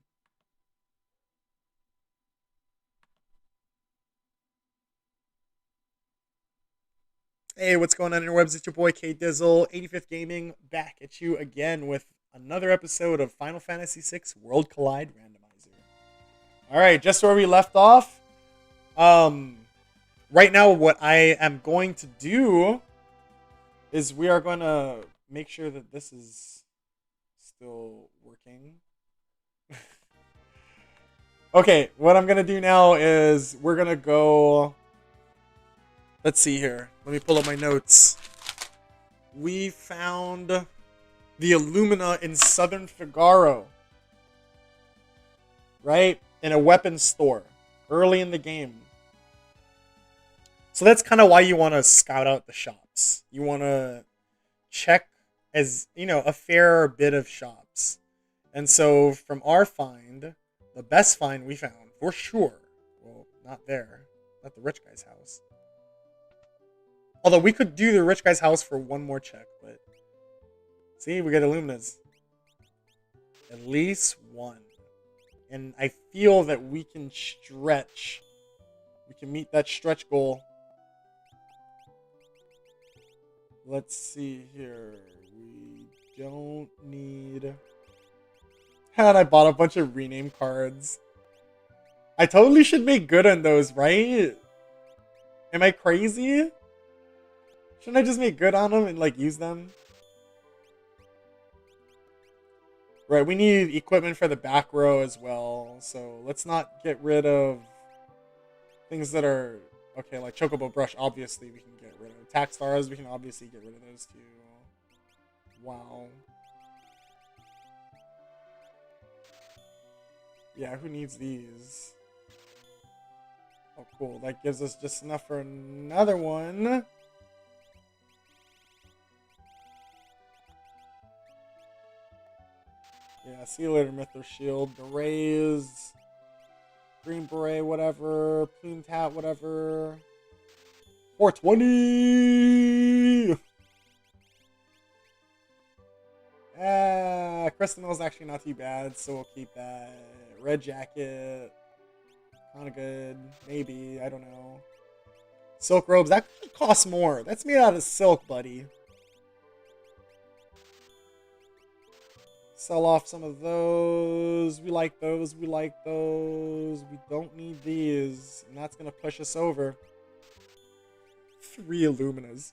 Hey, what's going on, interwebs? It's your boy K Dizzle, 85th Gaming, back at you again with another episode of Final Fantasy VI World Collide Randomizer. Alright, just where we left off. Right now, what I am going to do is we are going to make sure that this is still working. Okay, what I'm going to do now is we're going to go... Let's see here. Let me pull up my notes. We found the Illumina in Southern Figaro. Right? In a weapons store. Early in the game. So that's kind of why you want to scout out the shops. You want to check as, you know, a fair bit of shops. And so from our find, the best find we found, for sure. Well, not there. Not the rich guy's house. Although we could do the rich guy's house for one more check, but... See, we get Illuminas. At least one. And I feel that we can stretch. We can meet that stretch goal. Let's see here. We don't need... And I bought a bunch of rename cards. I totally should make good on those, right? Am I crazy? Shouldn't I just make good on them and like use them? Right, we need equipment for the back row as well. So let's not get rid of things that are okay, like Chocobo Brush. Obviously, we can get rid of Tack Stars. We can obviously get rid of those too. Wow. Yeah, who needs these? Oh, cool. That gives us just enough for another one. Yeah, see you later, Mythos Shield. Berets. Green Beret, whatever. Plume Hat, whatever. 420! Crystal's actually not too bad, so we'll keep that. Red Jacket. Kind of good. Maybe. I don't know. Silk Robes. That costs more. That's made out of silk, buddy. Sell off some of those. We like those. We like those. We don't need these. And that's going to push us over. 3 Illuminas.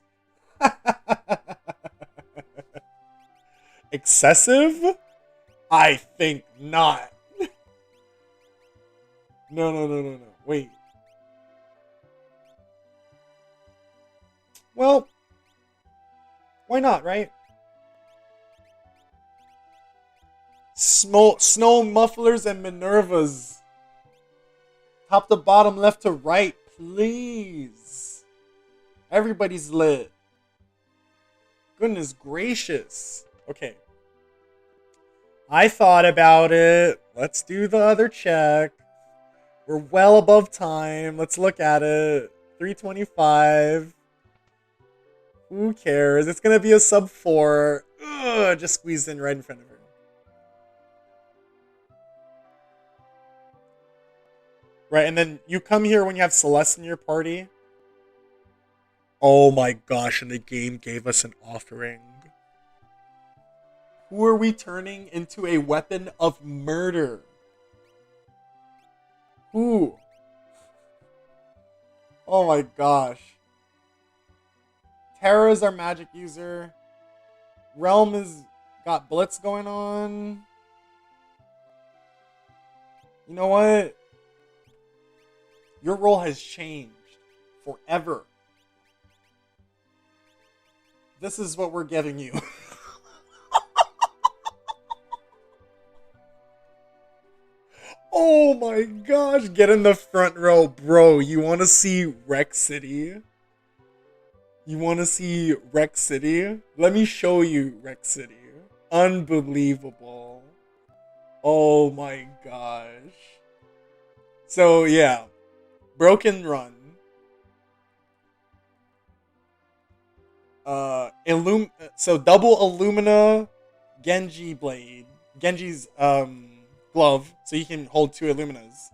Excessive? I think not. No. Wait. Well, why not, right? Snow mufflers and Minervas. Top to bottom, left to right, please. Everybody's lit. Goodness gracious. Okay. I thought about it. Let's do the other check. We're well above time. Let's look at it. 325. Who cares? It's gonna be a sub 4. Ugh, just squeezed in right in front of her. Right, and then you come here when you have Celeste in your party. Oh my gosh, and the game gave us an offering. Who are we turning into a weapon of murder? Who? Oh my gosh. Terra's our magic user. Realm has got Blitz going on. You know what? Your role has changed forever. This is what we're giving you. Oh my gosh, get in the front row, bro. You want to see Rec City? You want to see Rec City? Let me show you Rec City. Unbelievable. Oh my gosh. So yeah, Broken Run. So double Illumina Genji blade. Genji's glove, so you can hold 2 Illuminas.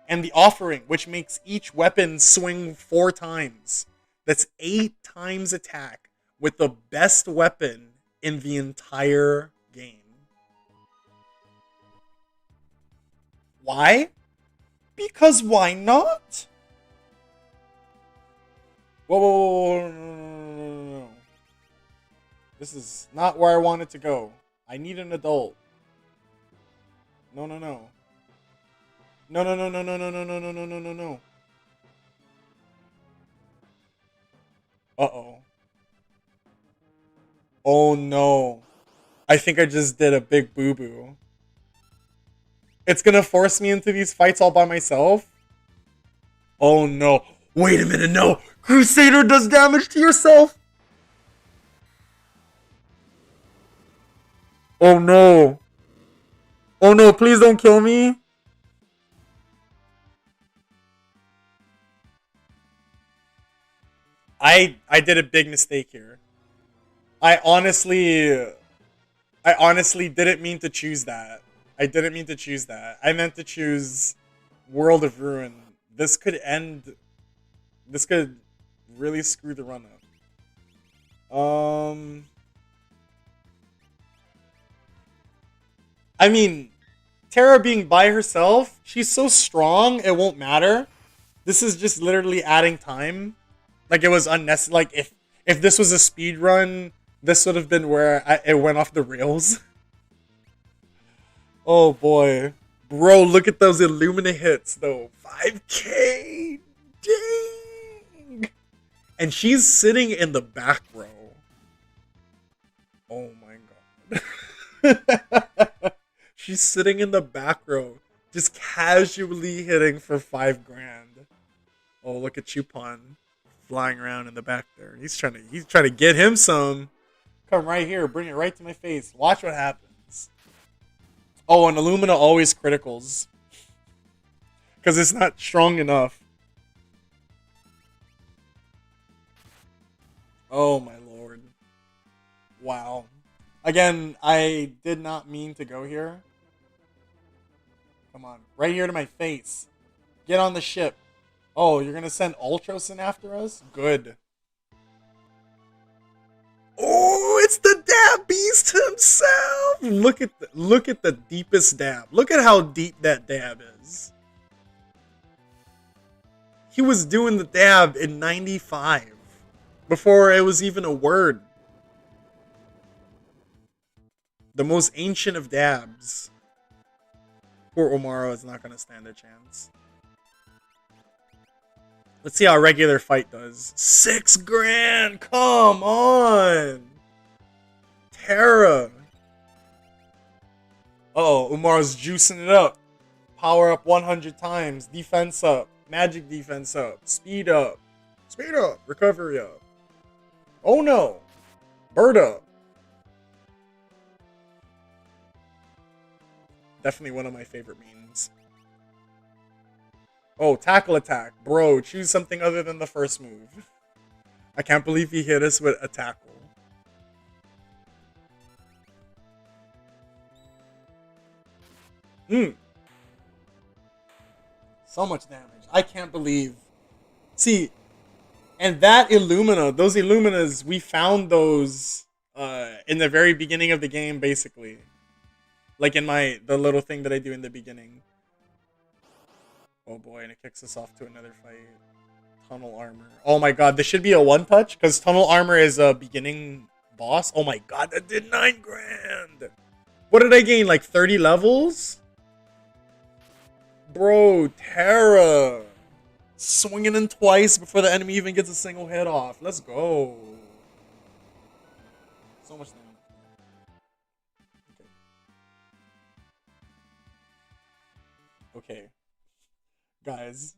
And the offering, which makes each weapon swing 4 times. That's 8 times attack with the best weapon in the entire game. Why? Because why not? Whoa. No. This is not where I want it to go. I need an adult. No. No. Uh-oh. Oh no. I think I just did a big boo-boo. It's gonna force me into these fights all by myself? Oh no. Wait a minute, no! Crusader does damage to yourself! Oh no. Oh no, please don't kill me. I did a big mistake here. I honestly didn't mean to choose that. I didn't mean to choose that. I meant to choose World of Ruin. This could really screw the run up. I mean, Terra being by herself, she's so strong, it won't matter. This is just literally adding time. Like, it was unnecessary. Like, If this was a speed run, this would have been where it went off the rails. Oh boy. Bro, look at those Illumina hits though. 5K! Dang! And she's sitting in the back row. Oh my god. She's sitting in the back row, just casually hitting for 5 grand. Oh, look at Chupon flying around in the back there. He's trying to get him some. Come right here, bring it right to my face. Watch what happens. Oh, and Illumina always criticals. Because it's not strong enough. Oh my lord. Wow. Again, I did not mean to go here. Come on. Right here to my face. Get on the ship. Oh, you're going to send Ultros in after us? Good. Oh, it's the dab beast himself. Look at the deepest dab. Look at how deep that dab is. He was doing the dab in 95 before it was even a word. The most ancient of dabs. Poor Omaro is not going to stand a chance. Let's see how a regular fight does. 6 grand! Come on! Terra! Uh-oh, Umaro's juicing it up. Power up 100 times. Defense up. Magic defense up. Speed up. Speed up. Recovery up. Oh no! Bird up. Definitely one of my favorite memes. Oh, tackle attack. Bro, choose something other than the first move. I can't believe he hit us with a tackle. So much damage. I can't believe. See, and that Illumina, those Illuminas, we found those in the very beginning of the game, basically. Like in the little thing that I do in the beginning. Oh boy, and it kicks us off to another fight. Tunnel armor. Oh my god, this should be a one-touch, because tunnel armor is a beginning boss. Oh my god, that did 9 grand! What did I gain, like 30 levels? Bro, Terra! Swinging in twice before the enemy even gets a single hit off. Let's go. So much damage. Okay. Guys.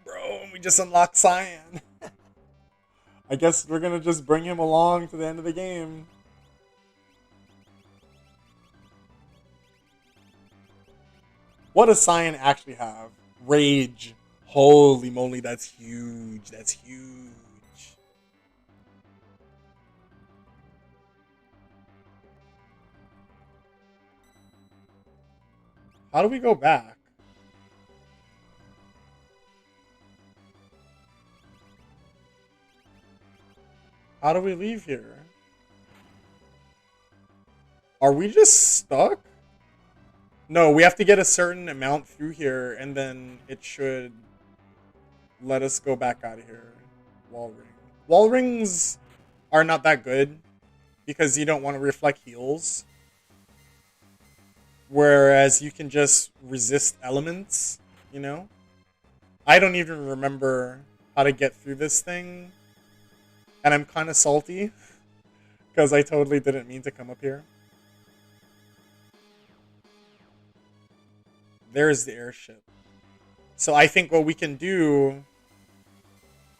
Bro, we just unlocked Cyan. I guess we're gonna just bring him along to the end of the game. What does Cyan actually have? Rage. Holy moly, that's huge. That's huge. How do we go back? How do we leave here? Are we just stuck? No, we have to get a certain amount through here, and then it should let us go back out of here. Wall ring. Wall rings are not that good because you don't want to reflect heals. Whereas you can just resist elements, you know? I don't even remember how to get through this thing. And I'm kind of salty because I totally didn't mean to come up here. There's the airship. So I think what we can do,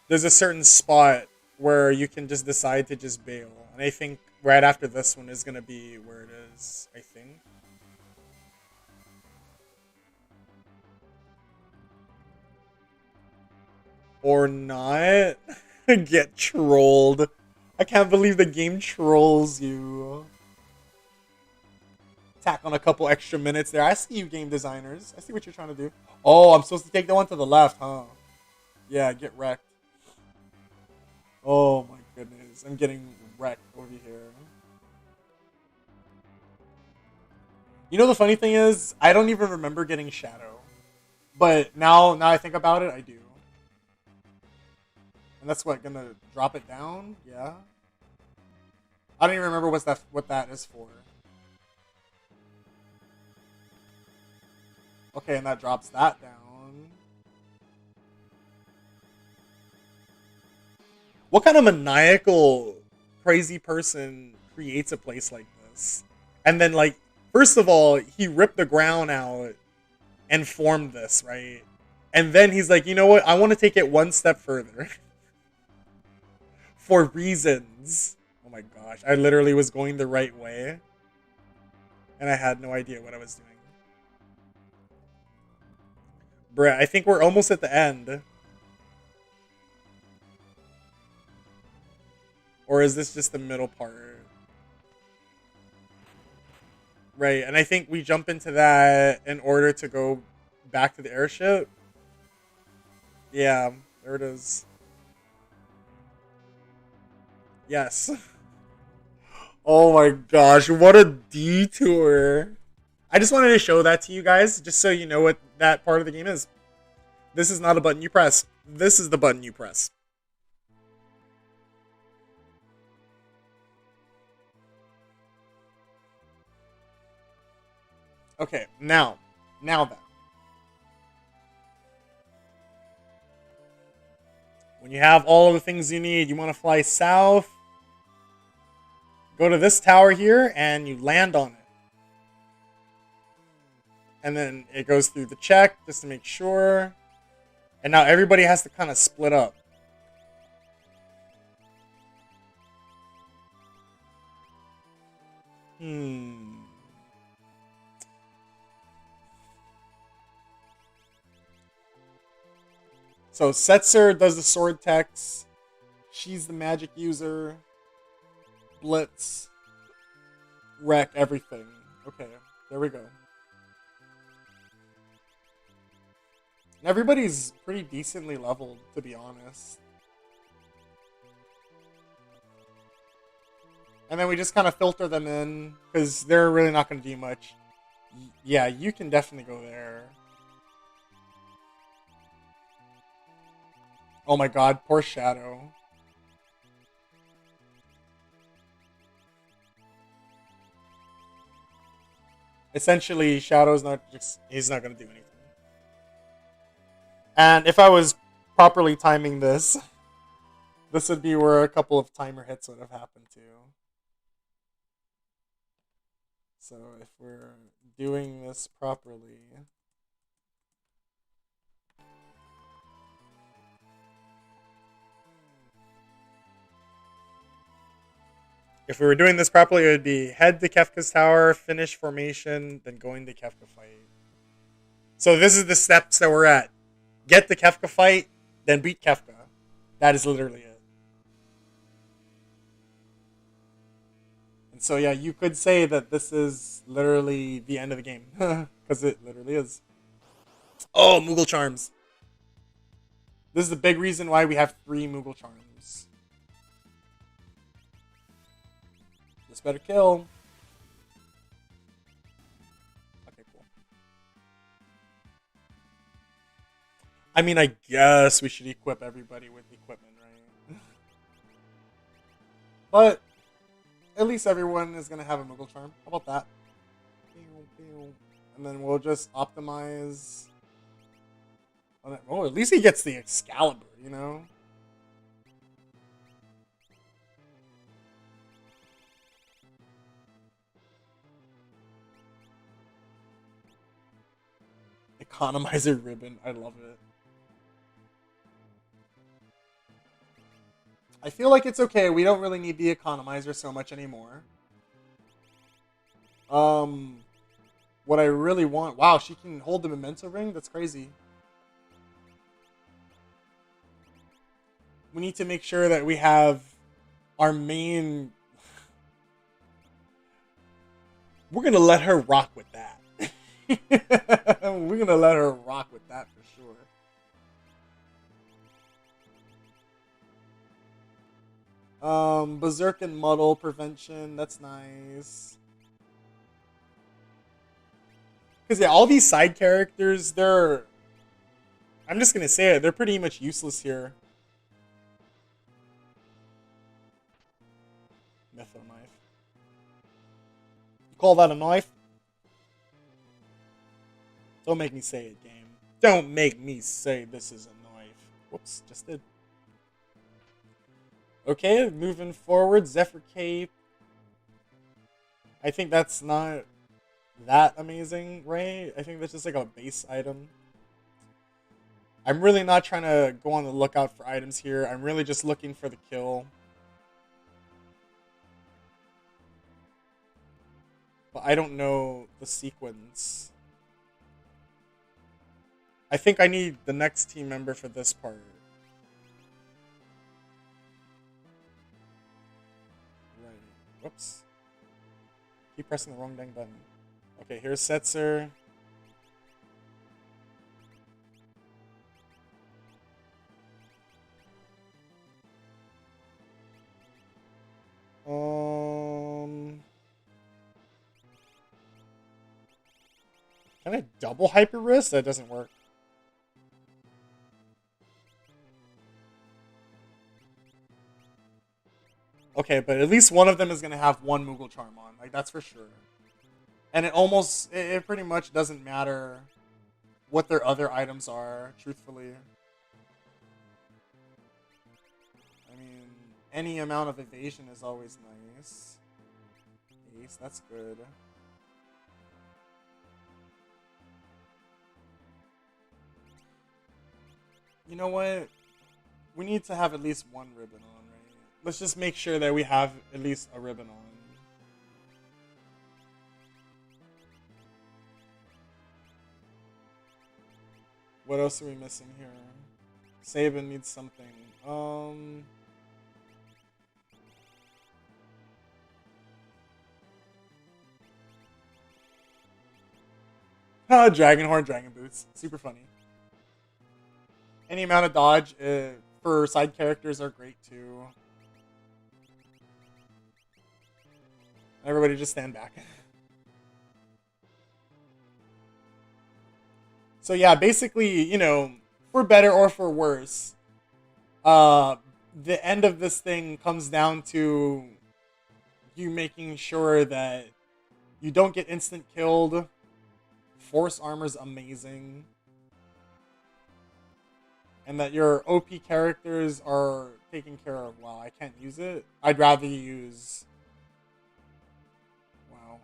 there's a certain spot where you can just decide to just bail. And I think right after this one is going to be where it is, I think. Or not. Get trolled. I can't believe the game trolls you. Tack on a couple extra minutes there. I see you, game designers. I see what you're trying to do. Oh, I'm supposed to take the one to the left, huh? Yeah, get wrecked. Oh my goodness. I'm getting wrecked over here. You know the funny thing is, I don't even remember getting Shadow. But now I think about it, I do. And that's what, gonna drop it down? Yeah. I don't even remember what that is for. Okay, and that drops that down. What kind of maniacal, crazy person creates a place like this? And then, like, first of all, he ripped the ground out and formed this, right? And then he's like, you know what? I want to take it one step further for reasons. Oh my gosh. I literally was going the right way and I had no idea what I was doing. Bruh, I think we're almost at the end. Or is this just the middle part? Right, and I think we jump into that in order to go back to the airship. Yeah, there it is. Yes. Oh my gosh, what a detour. I just wanted to show that to you guys, just so you know what that part of the game is. This is not a button you press. This is the button you press. Okay, now then. When you have all of the things you need, you want to fly south. Go to this tower here, and you land on it. And then it goes through the check, just to make sure. And now everybody has to kind of split up. So Setzer does the sword techs. She's the magic user. Blitz. Wreck everything. Okay, there we go. Everybody's pretty decently leveled, to be honest. And then we just kind of filter them in, because they're really not going to do much. Yeah, you can definitely go there. Oh my god, poor Shadow. Essentially, Shadow's not just, he's not going to do anything. And if I was properly timing this, this would be where a couple of timer hits would have happened too. So if we're doing this properly... If we were doing this properly, it would be head to Kefka's tower, finish formation, then going to Kefka fight. So this is the steps that we're at. Get the Kefka fight, then beat Kefka. That is literally it. And so yeah, you could say that this is literally the end of the game. Because it literally is. Oh, Moogle Charms. This is the big reason why we have 3 Moogle Charms. This better kill. Okay, cool. I mean, I guess we should equip everybody with equipment, right? But at least everyone is going to have a Moogle Charm. How about that? And then we'll just optimize. Oh, at least he gets the Excalibur, you know? Economizer ribbon. I love it. I feel like it's okay. We don't really need the economizer so much anymore. What I really want... Wow, she can hold the memento ring? That's crazy. We need to make sure that we have our main... We're going to let her rock with that. We're going to let her rock with that for sure. Berserk and Muddle prevention. That's nice. Because, yeah, all these side characters, they're I'm just gonna say it. They're pretty much useless here. Mytho knife. You call that a knife? Don't make me say it, game. Don't make me say this is a knife. Whoops, just did. Okay, moving forward, Zephyr Cape. I think that's not that amazing, right? I think that's just like a base item. I'm really not trying to go on the lookout for items here. I'm really just looking for the kill. But I don't know the sequence. I think I need the next team member for this part. Right. Whoops. Keep pressing the wrong dang button. Okay, here's Setzer. Can I double hyper wrist? That doesn't work. Okay, but at least one of them is gonna have one Moogle Charm on. Like, that's for sure. And it pretty much doesn't matter what their other items are, truthfully. I mean, any amount of evasion is always nice. Ace, that's good. You know what? We need to have at least one ribbon on, right? Let's just make sure that we have at least a ribbon on. What else are we missing here? Sabin needs something. Dragonhorn, Dragon Boots. Super funny. Any amount of dodge for side characters are great too. Everybody just stand back. So yeah, basically, you know, for better or for worse, the end of this thing comes down to you making sure that you don't get instant killed. Force armor's amazing. And that your OP characters are taken care of. Wow, I can't use it. I'd rather use... Wow.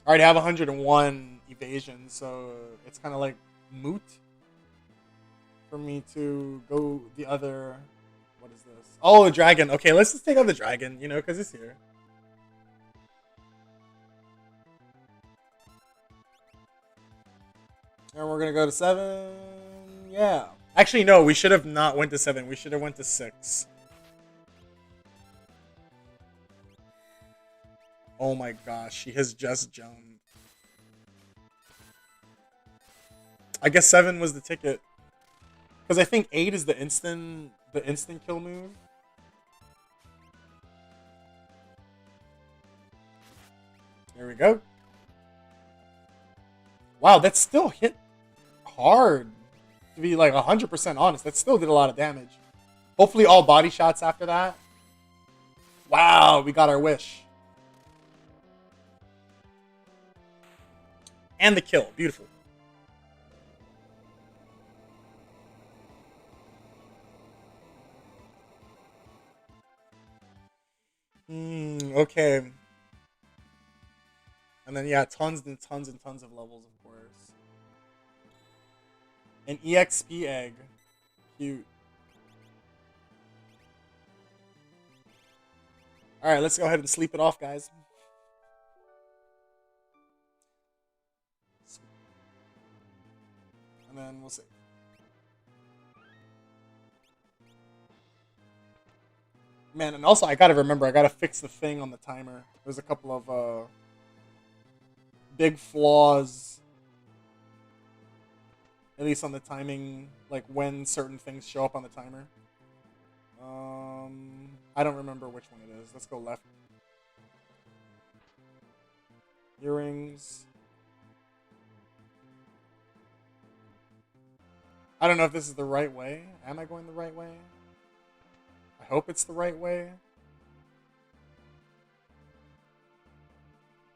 I already have 101 evasion, so it's kind of like moot for me to go the other... What is this? Oh, the dragon. Okay, let's just take out the dragon, you know, because it's here. And we're going to go to 7. Yeah. Actually, no, we should have not went to 7. We should have went to 6. Oh my gosh, she has just jumped. I guess 7 was the ticket. Because I think 8 is the instant kill move. There we go. Wow, that still hit hard. To be like 100% honest, that still did a lot of damage. Hopefully all body shots after that. Wow, we got our wish. And the kill. Beautiful. Okay. And then, yeah, tons and tons and tons of levels, of course. An EXP egg. Cute. Alright, let's go ahead and sleep it off, guys. And then we'll see. Man, and also I gotta remember, I gotta fix the thing on the timer. There's a couple of big flaws, at least on the timing, like when certain things show up on the timer. I don't remember which one it is. Let's go left. Earrings. I don't know if this is the right way. Am I going the right way? I hope it's the right way.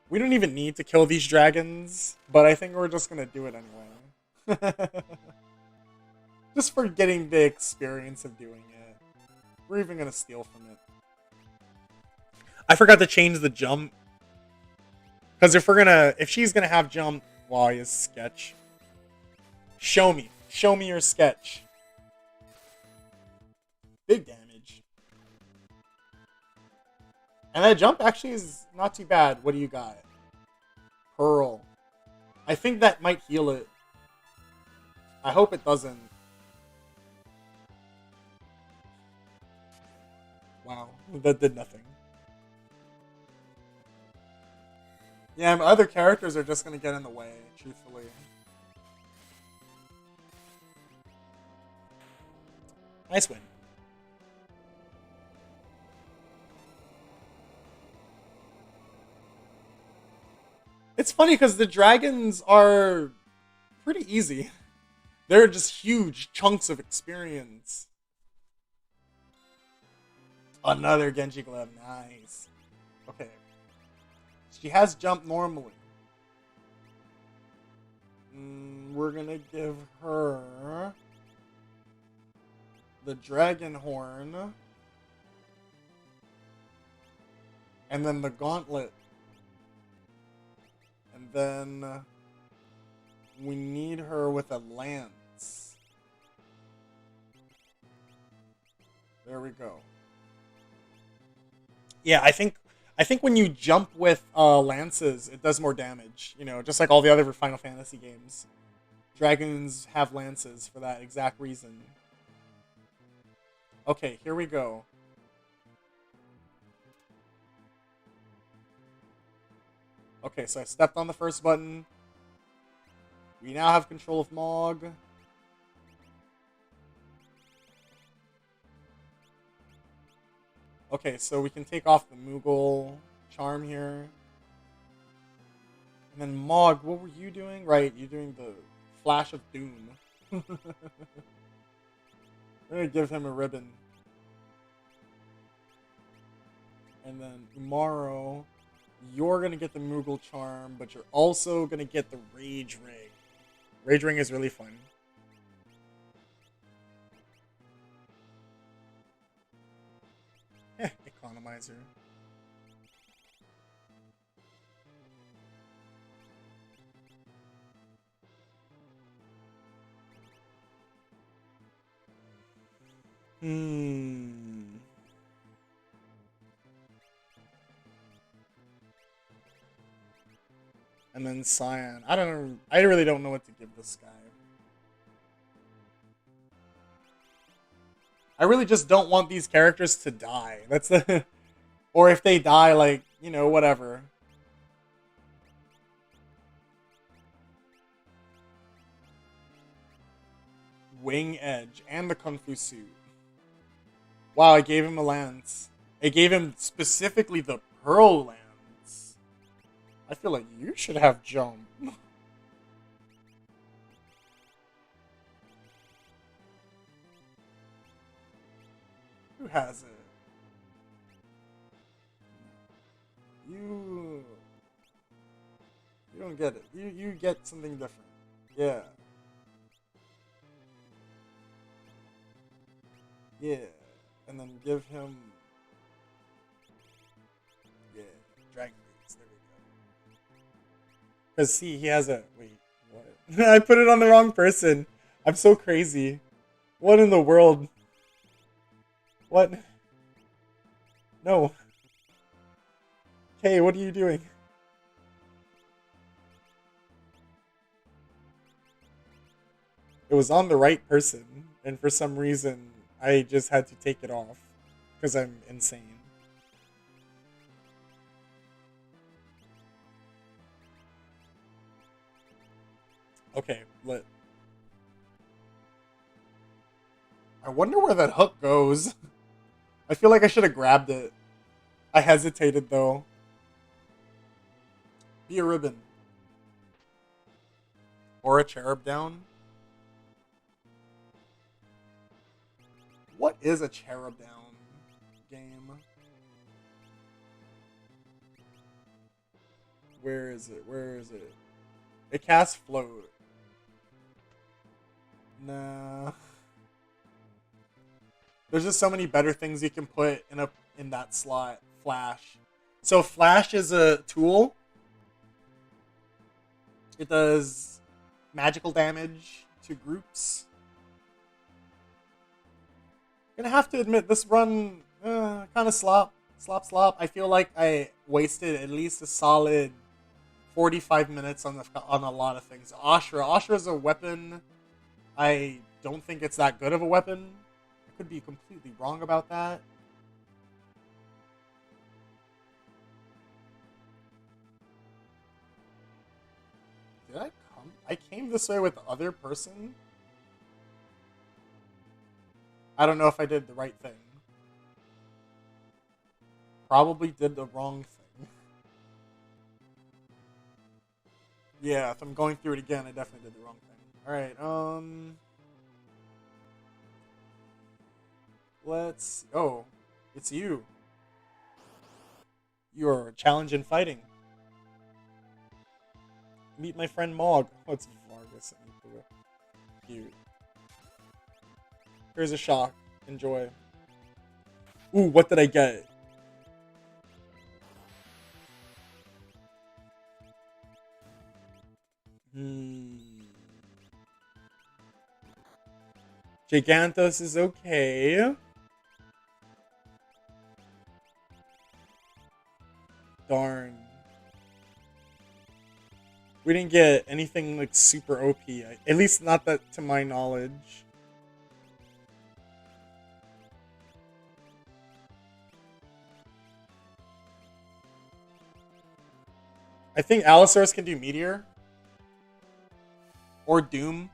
We don't even need to kill these dragons, but I think we're just gonna do it anyway. Just for getting the experience of doing it. We're even gonna steal from it. I forgot to change the jump. Because if she's gonna have jump, why is sketch? Show me your sketch. Big damage. And that jump actually is not too bad. What do you got? Pearl. I think that might heal it. I hope it doesn't. Wow, that did nothing. Yeah, my other characters are just gonna get in the way, truthfully. Nice win. It's funny because the dragons are pretty easy. They're just huge chunks of experience. Another Genji glove, nice. Okay. She has jump normally. We're gonna give her the dragon horn. And then the gauntlet. And then we need her with a lance. There we go. Yeah, I think when you jump with lances, it does more damage. You know, just like all the other Final Fantasy games. Dragons have lances for that exact reason. Okay, here we go. Okay, so I stepped on the first button. We now have control of Mog. Okay, so we can take off the Moogle charm here. And then Mog, what were you doing? Right, you're doing the Flash of Doom. We're gonna give him a ribbon. And then Umaro, you're gonna get the Moogle charm, but you're also gonna get the Rage Ring. Rage Ring is really fun. Economizer. And then Cyan. I don't know. I really don't know what to give this guy. I really just don't want these characters to die. That's the... Or if they die, like, you know, whatever. Wing Edge and the Kung Fu suit. Wow, I gave him a lance. I gave him specifically the Pearl lance. I feel like you should have jump. Who has it? You don't get it. You get something different. Yeah. Yeah. And then give him... Yeah. Dragon Boots. There we go. Because, see, he has a... Wait. What? I put it on the wrong person. I'm so crazy. What in the world? What? No. Hey, what are you doing? It was on the right person, and for some reason, I just had to take it off. Because I'm insane. Okay, lit. I wonder where that hook goes. I feel like I should have grabbed it. I hesitated, though. Be a ribbon. Or a cherub down. is a cherub down game. Where is it? Where is it? It casts float. Nah. There's just so many better things you can put in that slot. Flash. So Flash is a tool. It does magical damage to groups. Gonna have to admit this run kind of slop. I feel like I wasted at least a solid 45 minutes on a lot of things. Ashra's a weapon. I don't think it's that good of a weapon. I could be completely wrong about that. Did I come? I came this way with the other person? I don't know if I did the right thing. Probably did the wrong thing. Yeah, if I'm going through it again, I definitely did the wrong thing. Alright, let's... Oh, it's you. You're challenging fighting. Meet my friend Mog. Oh, it's Vargas. Cute. Here's a shock. Enjoy. Ooh, what did I get? Gigantos is okay. Darn. We didn't get anything like super OP. At least not that to my knowledge. I think Allosaurus can do Meteor. Or Doom.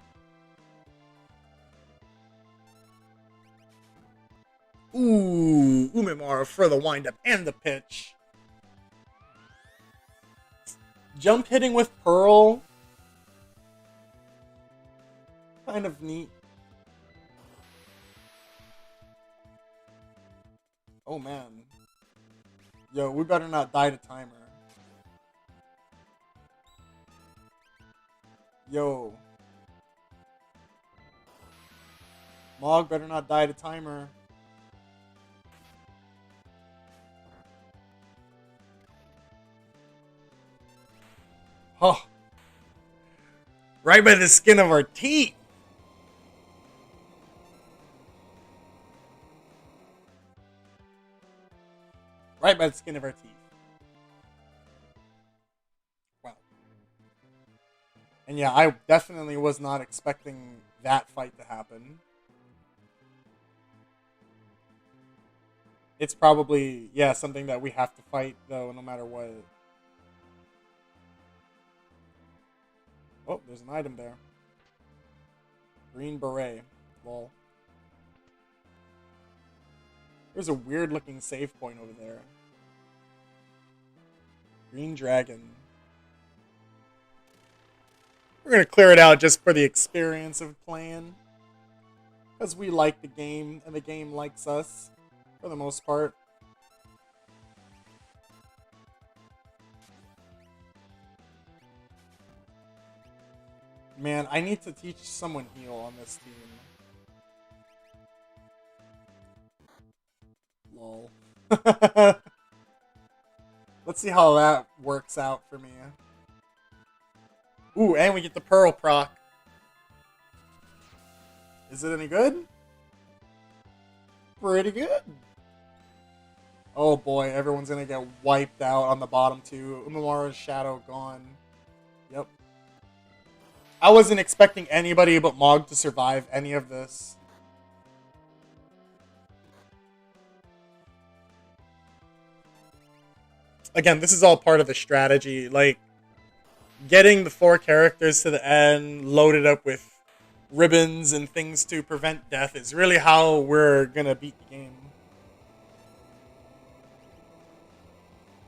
Ooh, Umimara for the windup and the pitch. Jump hitting with Pearl. Kind of neat. Oh man. Yo, we better not die to timer. Yo. Mog better not die to timer. Oh. Right by the skin of our teeth. Right by the skin of our teeth. Wow. And yeah, I definitely was not expecting that fight to happen. It's probably, yeah, something that we have to fight, though, no matter what. Oh, there's an item there. Green beret. Lol. There's a weird-looking save point over there. Green dragon. We're gonna clear it out just for the experience of playing. Because we like the game, and the game likes us. For the most part. Man, I need to teach someone heal on this team. Lol. Let's see how that works out for me. Ooh, and we get the Pearl proc. Is it any good? Pretty good. Oh boy, everyone's gonna get wiped out on the bottom two. Umimara's shadow gone. Yep. I wasn't expecting anybody but Mog to survive any of this. Again, this is all part of the strategy. Like, getting the 4 characters to the end, loaded up with ribbons and things to prevent death is really how we're gonna beat the game.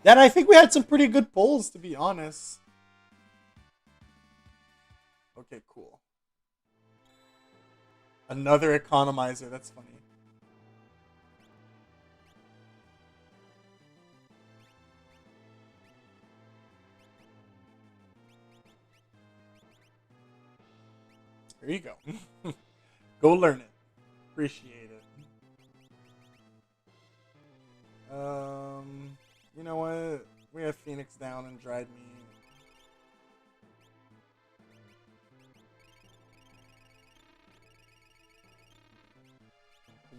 Then I think we had some pretty good pulls, to be honest. Okay, cool. Another economizer, that's funny. There you go. Go learn it. Appreciate it. You know what? We have Phoenix down and dried meat.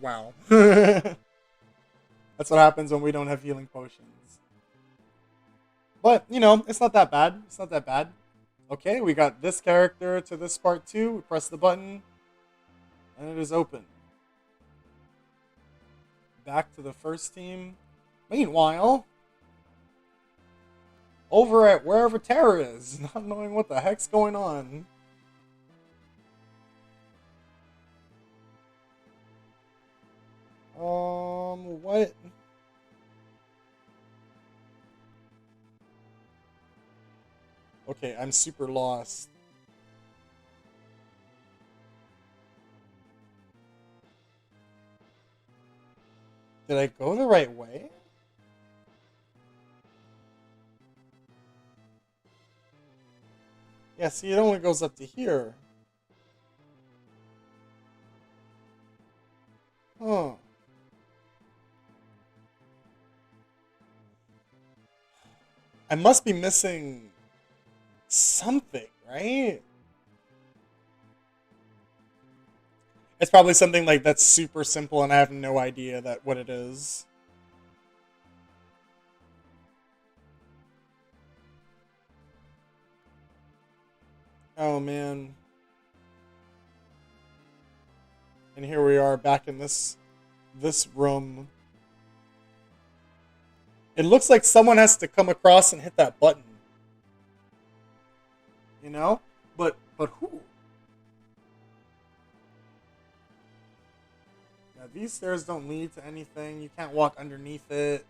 Wow. That's what happens when we don't have healing potions. But, you know, it's not that bad. It's not that bad. Okay, we got this character to this part too. We press the button, and it is open. Back to the first team. Meanwhile, over at wherever Terra is, not knowing what the heck's going on. What? Okay, I'm super lost. Did I go the right way? Yeah, see, it only goes up to here. Huh. I must be missing something, right? It's probably something like that's super simple and I have no idea that what it is. Oh man. And here we are back in this room. It looks like someone has to come across and hit that button. You know? But who? Yeah, these stairs don't lead to anything. You can't walk underneath it.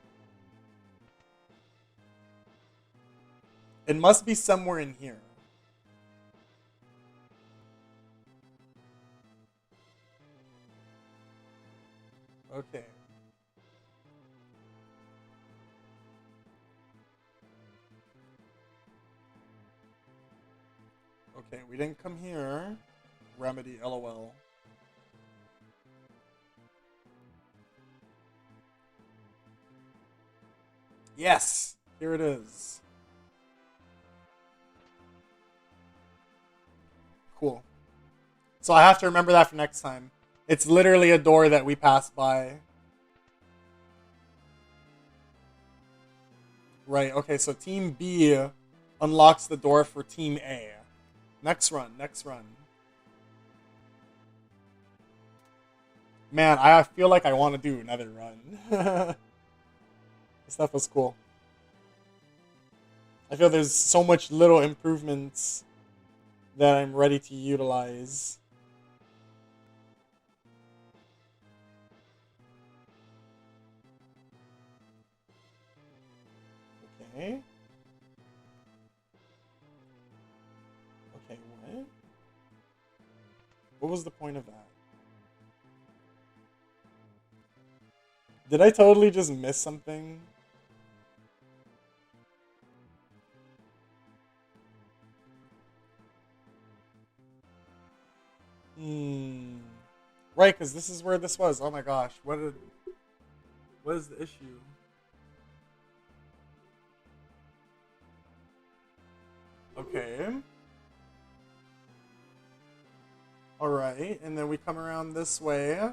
It must be somewhere in here. Okay. Okay, we didn't come here. Remedy, LOL. Yes! Here it is. Cool. So I have to remember that for next time. It's literally a door that we passed by. Right, okay, so Team B unlocks the door for Team A. Next run, next run. Man, I feel like I want to do another run. This stuff was cool. I feel there's so much little improvements that I'm ready to utilize. Okay. Okay, what? What was the point of that? Did I totally just miss something? Hmm. Right, because this is where this was. Oh my gosh. What is the issue? Okay. Alright, and then we come around this way.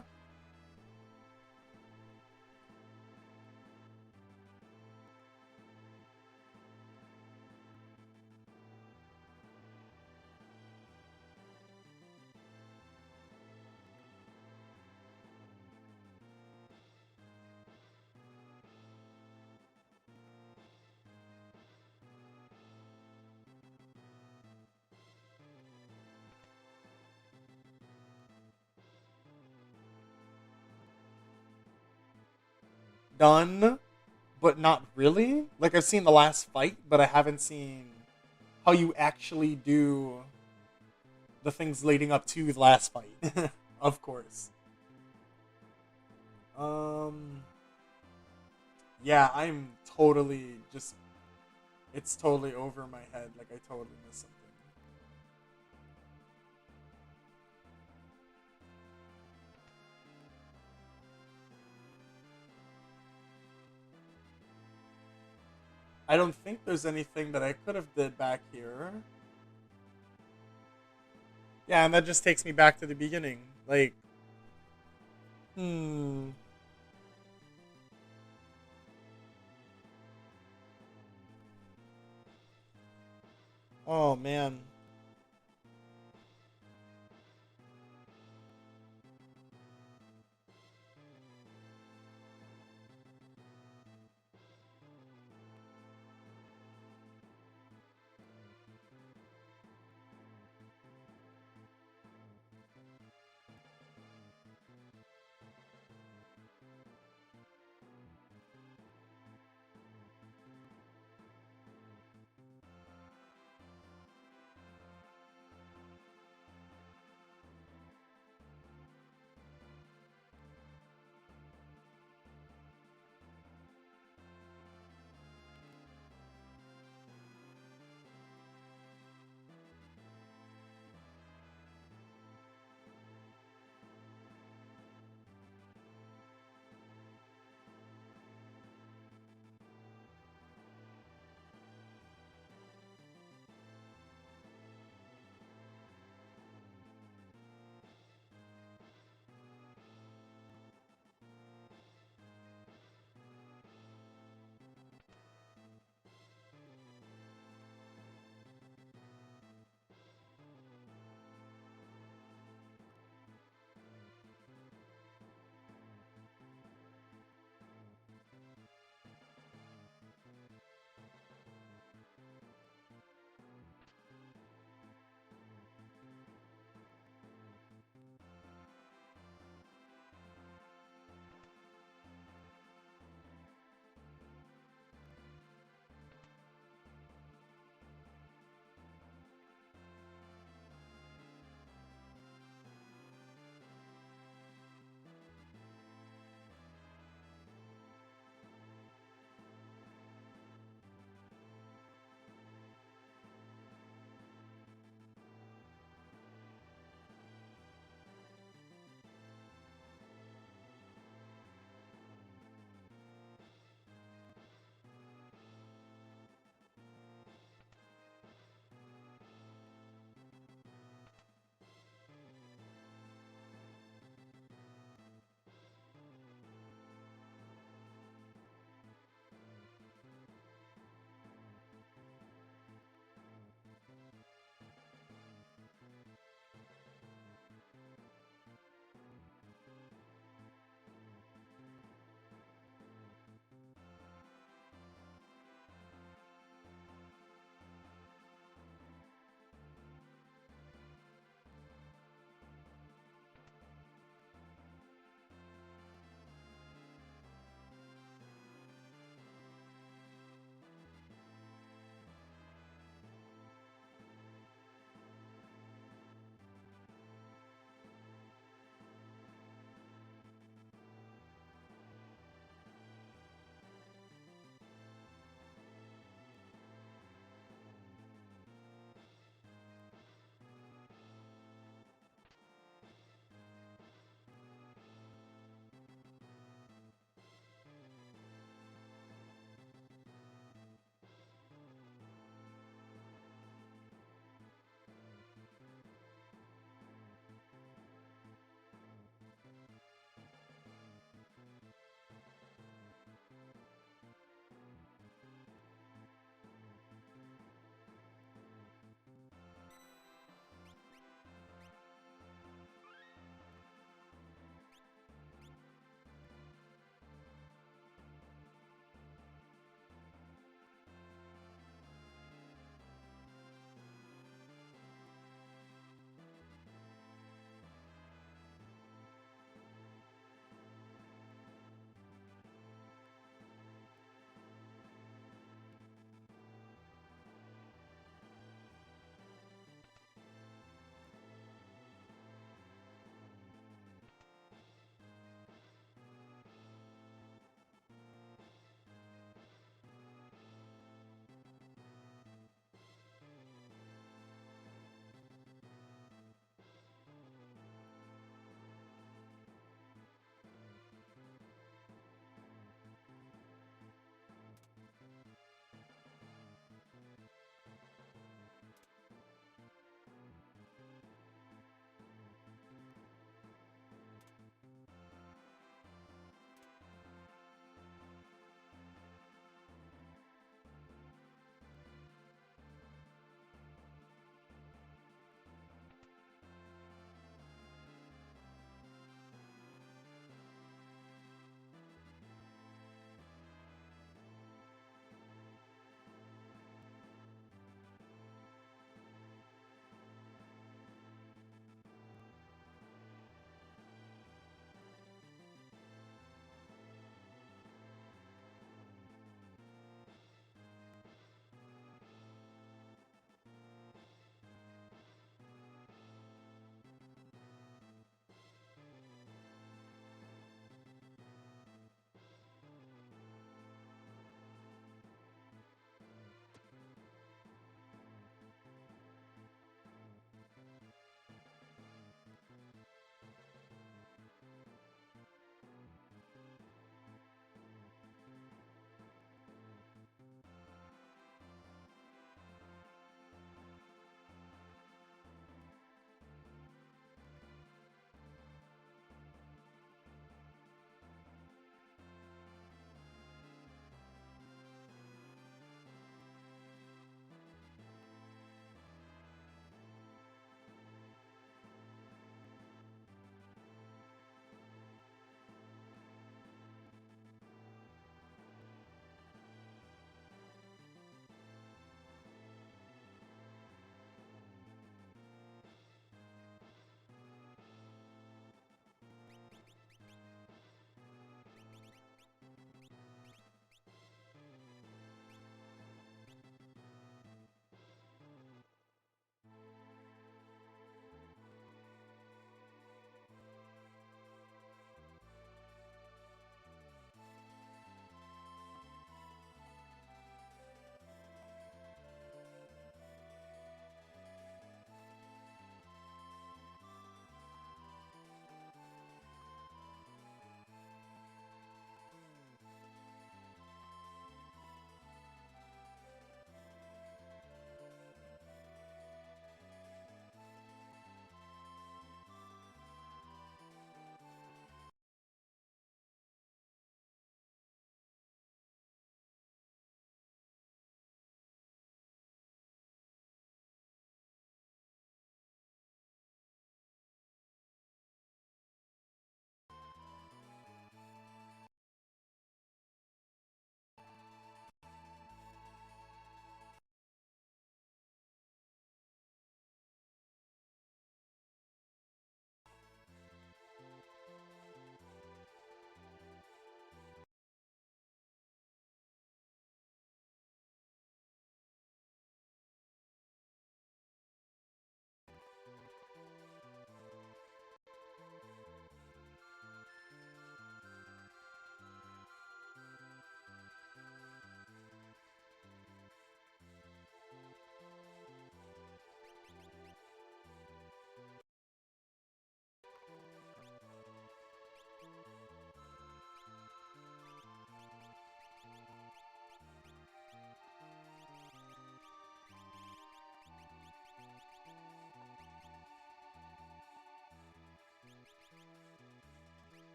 Done, but not really. Like, I've seen the last fight, but I haven't seen how you actually do the things leading up to the last fight. Of course. Um, yeah, I'm totally just. It's totally over my head. Like, I totally missed something. I don't think there's anything that I could have did back here. Yeah, and that just takes me back to the beginning. Like, hmm. Oh man.